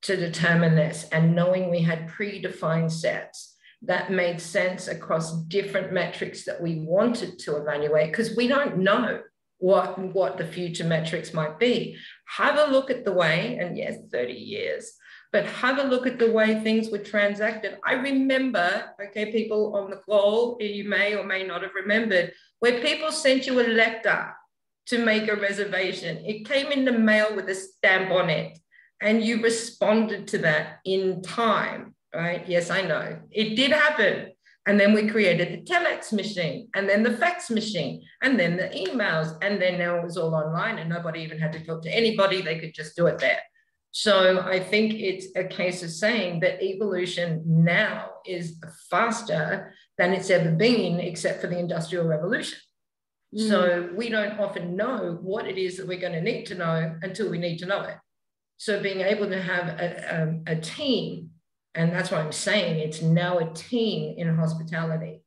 to determine this, and knowing we had predefined sets that made sense across different metrics that we wanted to evaluate, because we don't know what the future metrics might be. Have a look at the way, and yes, 30 years, but have a look at the way things were transacted. I remember, okay, people on the call, you may or may not have remembered, where people sent you a letter to make a reservation. It came in the mail with a stamp on it, and you responded to that in time, right? Yes, I know. It did happen. And then we created the telex machine, and then the fax machine, and then the emails, and then now it was all online and nobody even had to talk to anybody. They could just do it there. So I think it's a case of saying that evolution now is faster than it's ever been, except for the Industrial Revolution. So we don't often know what it is that we're going to need to know until we need to know it. So being able to have a team, and that's what I'm saying, it's now a team in hospitality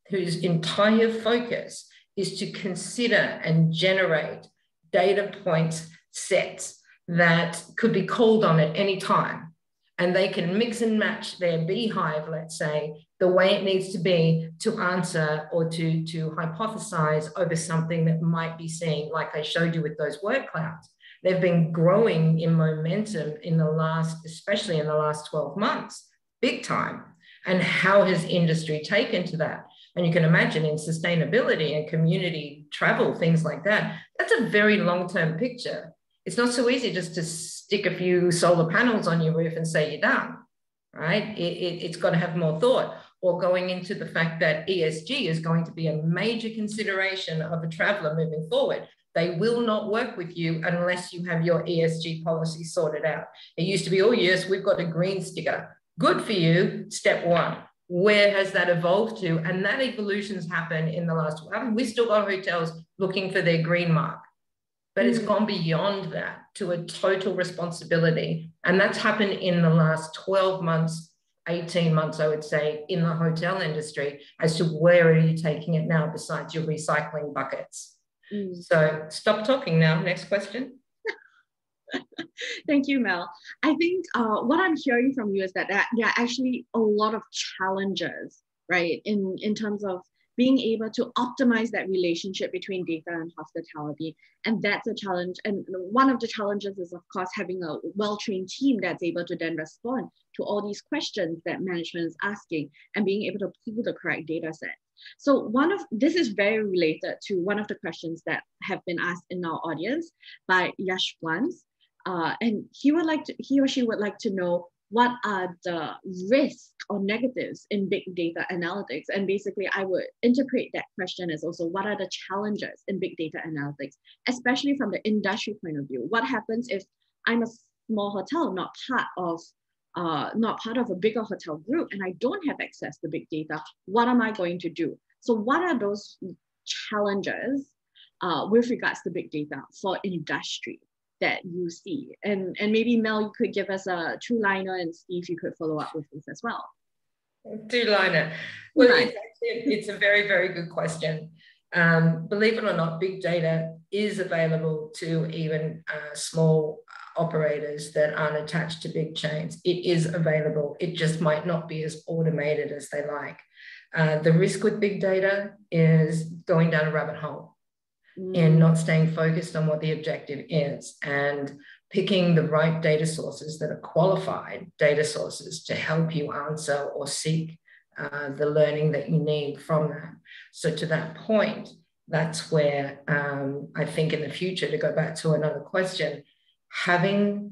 whose entire focus is to consider and generate data points sets that could be called on at any time. And they can mix and match their beehive, let's say, the way it needs to be to answer or to hypothesize over something that might be seen, like I showed you with those word clouds. They've been growing in momentum in the last, especially in the last 12 months, big time. And how has industry taken to that? And you can imagine in sustainability and community travel, things like that, that's a very long-term picture. It's not so easy just to stick a few solar panels on your roof and say you're done, right? It's got to have more thought. Or going into the fact that ESG is going to be a major consideration of a traveler moving forward. They will not work with you unless you have your ESG policy sorted out. It used to be, oh yes, we've got a green sticker. Good for you, step one. Where has that evolved to? And that evolution's happened in the last, we still got hotels looking for their green mark, but it's gone beyond that to a total responsibility. And that's happened in the last 12 months, 18 months, I would say, in the hotel industry, as to where are you taking it now besides your recycling buckets. So stop talking now. Next question. Thank you, Mel. I think what I'm hearing from you is that there are actually a lot of challenges, right, in terms of being able to optimize that relationship between data and hospitality. And that's a challenge. And one of the challenges is, of course, having a well-trained team that's able to then respond to all these questions that management is asking and being able to pull the correct data set. So this is very related to one of the questions that have been asked in our audience by Yash Plans. And he or she would like to know, what are the risks or negatives in big data analytics? And basically, I would interpret that question as also, what are the challenges in big data analytics, especially from the industry point of view? What happens if I'm a small hotel, not part of a bigger hotel group, and I don't have access to big data? What am I going to do? So what are those challenges with regards to big data for industry that you see? And maybe Mel, you could give us a two-liner, and Steve, you could follow up with this as well. Two-liner. Well, it's a very, very good question. Believe it or not, big data is available to even small operators that aren't attached to big chains. It is available. It just might not be as automated as they like. The risk with big data is going down a rabbit hole and not staying focused on what the objective is, and picking the right data sources that are qualified data sources to help you answer or seek the learning that you need from that. So to that point, that's where I think in the future, to go back to another question, having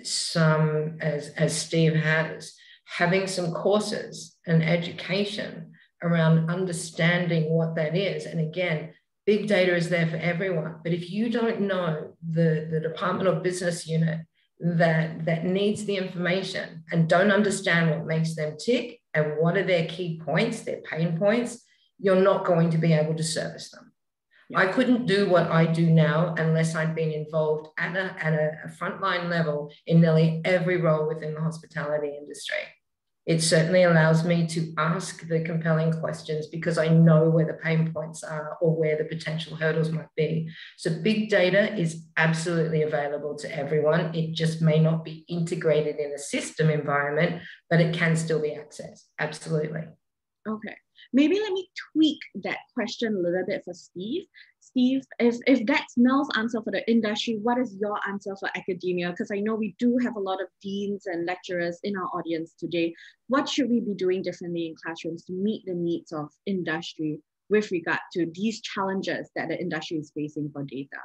some, as Steve has, having some courses and education around understanding what that is. And again, big data is there for everyone. But if you don't know the department or business unit that needs the information and don't understand what makes them tick and what are their key points, their pain points, you're not going to be able to service them. Yeah. I couldn't do what I do now unless I'd been involved at a frontline level in nearly every role within the hospitality industry. It certainly allows me to ask the compelling questions because I know where the pain points are or where the potential hurdles might be. So big data is absolutely available to everyone. It just may not be integrated in a system environment, but it can still be accessed. Absolutely. Okay. Maybe let me tweak that question a little bit for Steve. Steve, if that's Mel's answer for the industry, what is your answer for academia? Because I know we do have a lot of deans and lecturers in our audience today. What should we be doing differently in classrooms to meet the needs of industry with regard to these challenges that the industry is facing for data?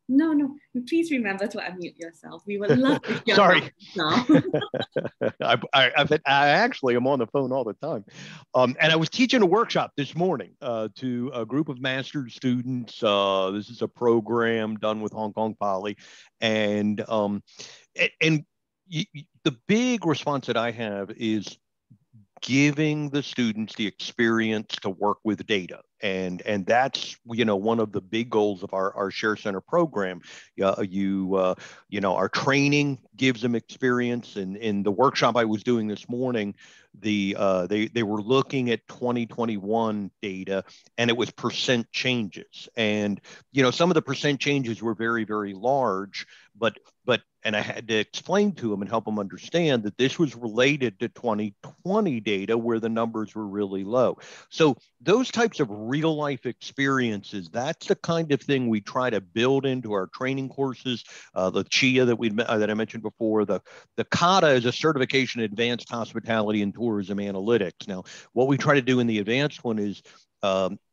No, please remember to unmute yourself. We would love to hear. Sorry. I actually am on the phone all the time. And I was teaching a workshop this morning to a group of master's students. This is a program done with Hong Kong Poly. And the big response that I have is giving the students the experience to work with data. And that's, one of the big goals of our Share Center program. Our training gives them experience. And in the workshop I was doing this morning, they were looking at 2021 data, and it was percent changes. And, some of the percent changes were very, very large, and I had to explain to them and help them understand that this was related to 2020 data where the numbers were really low. So those types of real life experiences, that's the kind of thing we try to build into our training courses. The CHIA that I mentioned before, the CATA is a certification in advanced hospitality and tourism analytics. Now, what we try to do in the advanced one is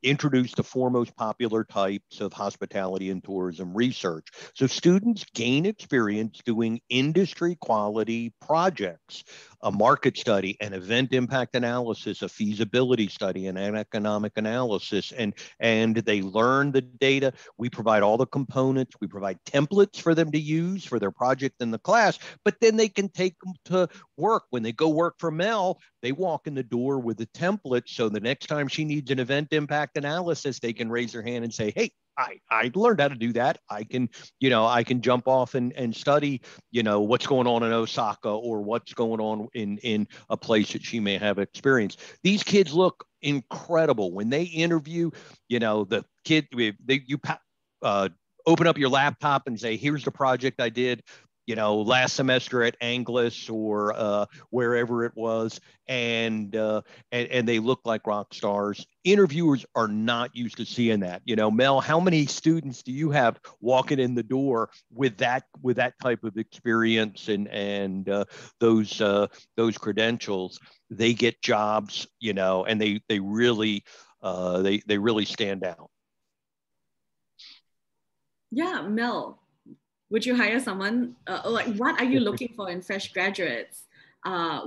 introduce the four most popular types of hospitality and tourism research. So students gain experience doing industry quality projects, a market study, an event impact analysis, a feasibility study, and an economic analysis. And they learn the data. We provide all the components. We provide templates for them to use for their project in the class, but then they can take them to work. When they go work for Mel, they walk in the door with a template. So the next time she needs an event impact analysis, they can raise their hand and say, hey, I learned how to do that. I can jump off and study, what's going on in Osaka or what's going on in a place that she may have experience. These kids look incredible when they interview. The kid, you open up your laptop and say, here's the project I did, last semester at Anglis or wherever it was, and they look like rock stars. Interviewers are not used to seeing that. Mel, how many students do you have walking in the door with that type of experience and those credentials? They get jobs, and they really stand out. Yeah, Mel. would you hire someone, like what are you looking for in fresh graduates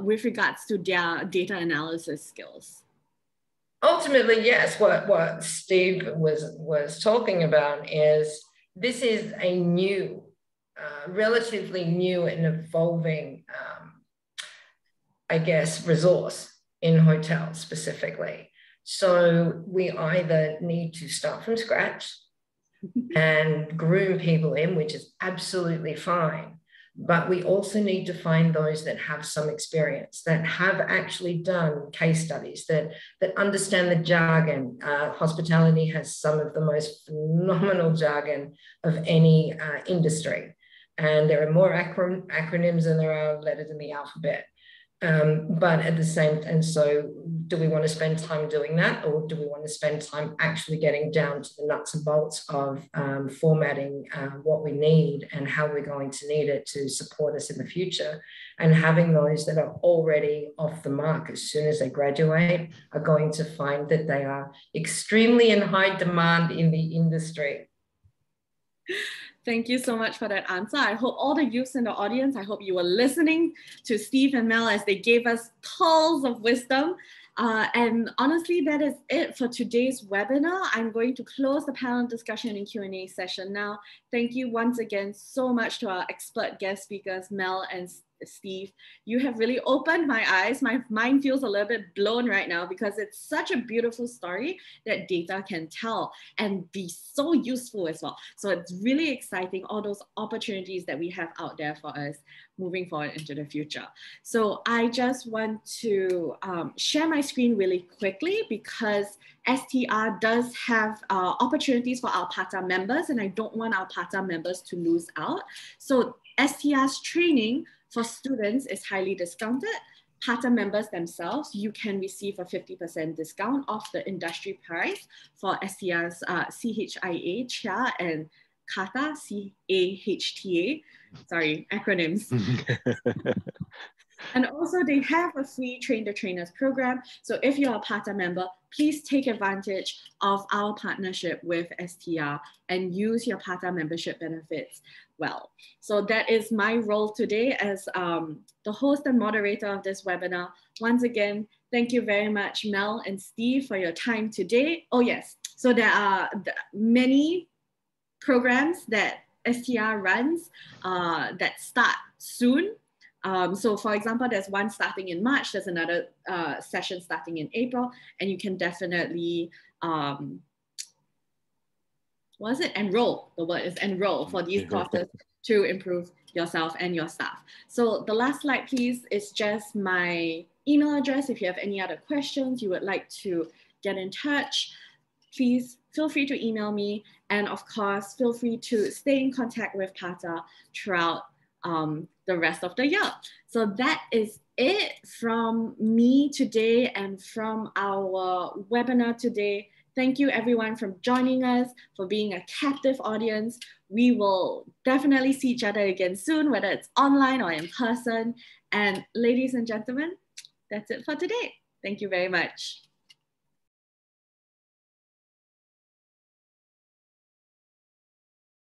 with regards to their data analysis skills? Ultimately, yes, what Steve was talking about is this is a new, relatively new and evolving, I guess, resource in hotels specifically. So we either need to start from scratch and groom people in, which is absolutely fine. But we also need to find those that have some experience, that have actually done case studies, that understand the jargon. Hospitality has some of the most phenomenal jargon of any industry. And there are more acronyms than there are letters in the alphabet. But at the same time, and so do we want to spend time doing that, or do we want to spend time actually getting down to the nuts and bolts of formatting what we need and how we're going to need it to support us in the future? And having those that are already off the mark as soon as they graduate are going to find that they are extremely in high demand in the industry. Thank you so much for that answer. I hope all the youths in the audience, I hope you were listening to Steve and Mel as they gave us calls of wisdom. And honestly, that is it for today's webinar. I'm going to close the panel discussion and Q&A session now. Thank you once again so much to our expert guest speakers, Mel and Steve. You have really opened my eyes. My mind feels a little bit blown right now because it's such a beautiful story that data can tell and be so useful as well. So it's really exciting, all those opportunities that we have out there for us moving forward into the future. So I just want to share my screen really quickly because STR does have opportunities for our PATA members, and I don't want our PATA members to lose out. So STR's training for students is highly discounted. PATA members themselves, you can receive a 50% discount off the industry price for STR's CHIA, CHIA, and CATA, CAHTA, sorry, acronyms. And also they have a free Train the Trainers program. So if you're a PATA member, please take advantage of our partnership with STR and use your PATA membership benefits well. So that is my role today as the host and moderator of this webinar. Once again, thank you very much, Mel and Steve, for your time today. Oh yes, so there are many programs that STR runs that start soon. So for example, there's one starting in March, there's another session starting in April, and you can definitely, enroll, the word is enroll for these courses to improve yourself and your staff. So the last slide, please, is just my email address. If you have any other questions, you would like to get in touch, please feel free to email me. And of course, feel free to stay in contact with PATA throughout the rest of the year. So that is it from me today and from our webinar today. Thank you everyone for joining us, for being a captive audience. We will definitely see each other again soon, whether it's online or in person. And ladies and gentlemen, that's it for today. Thank you very much.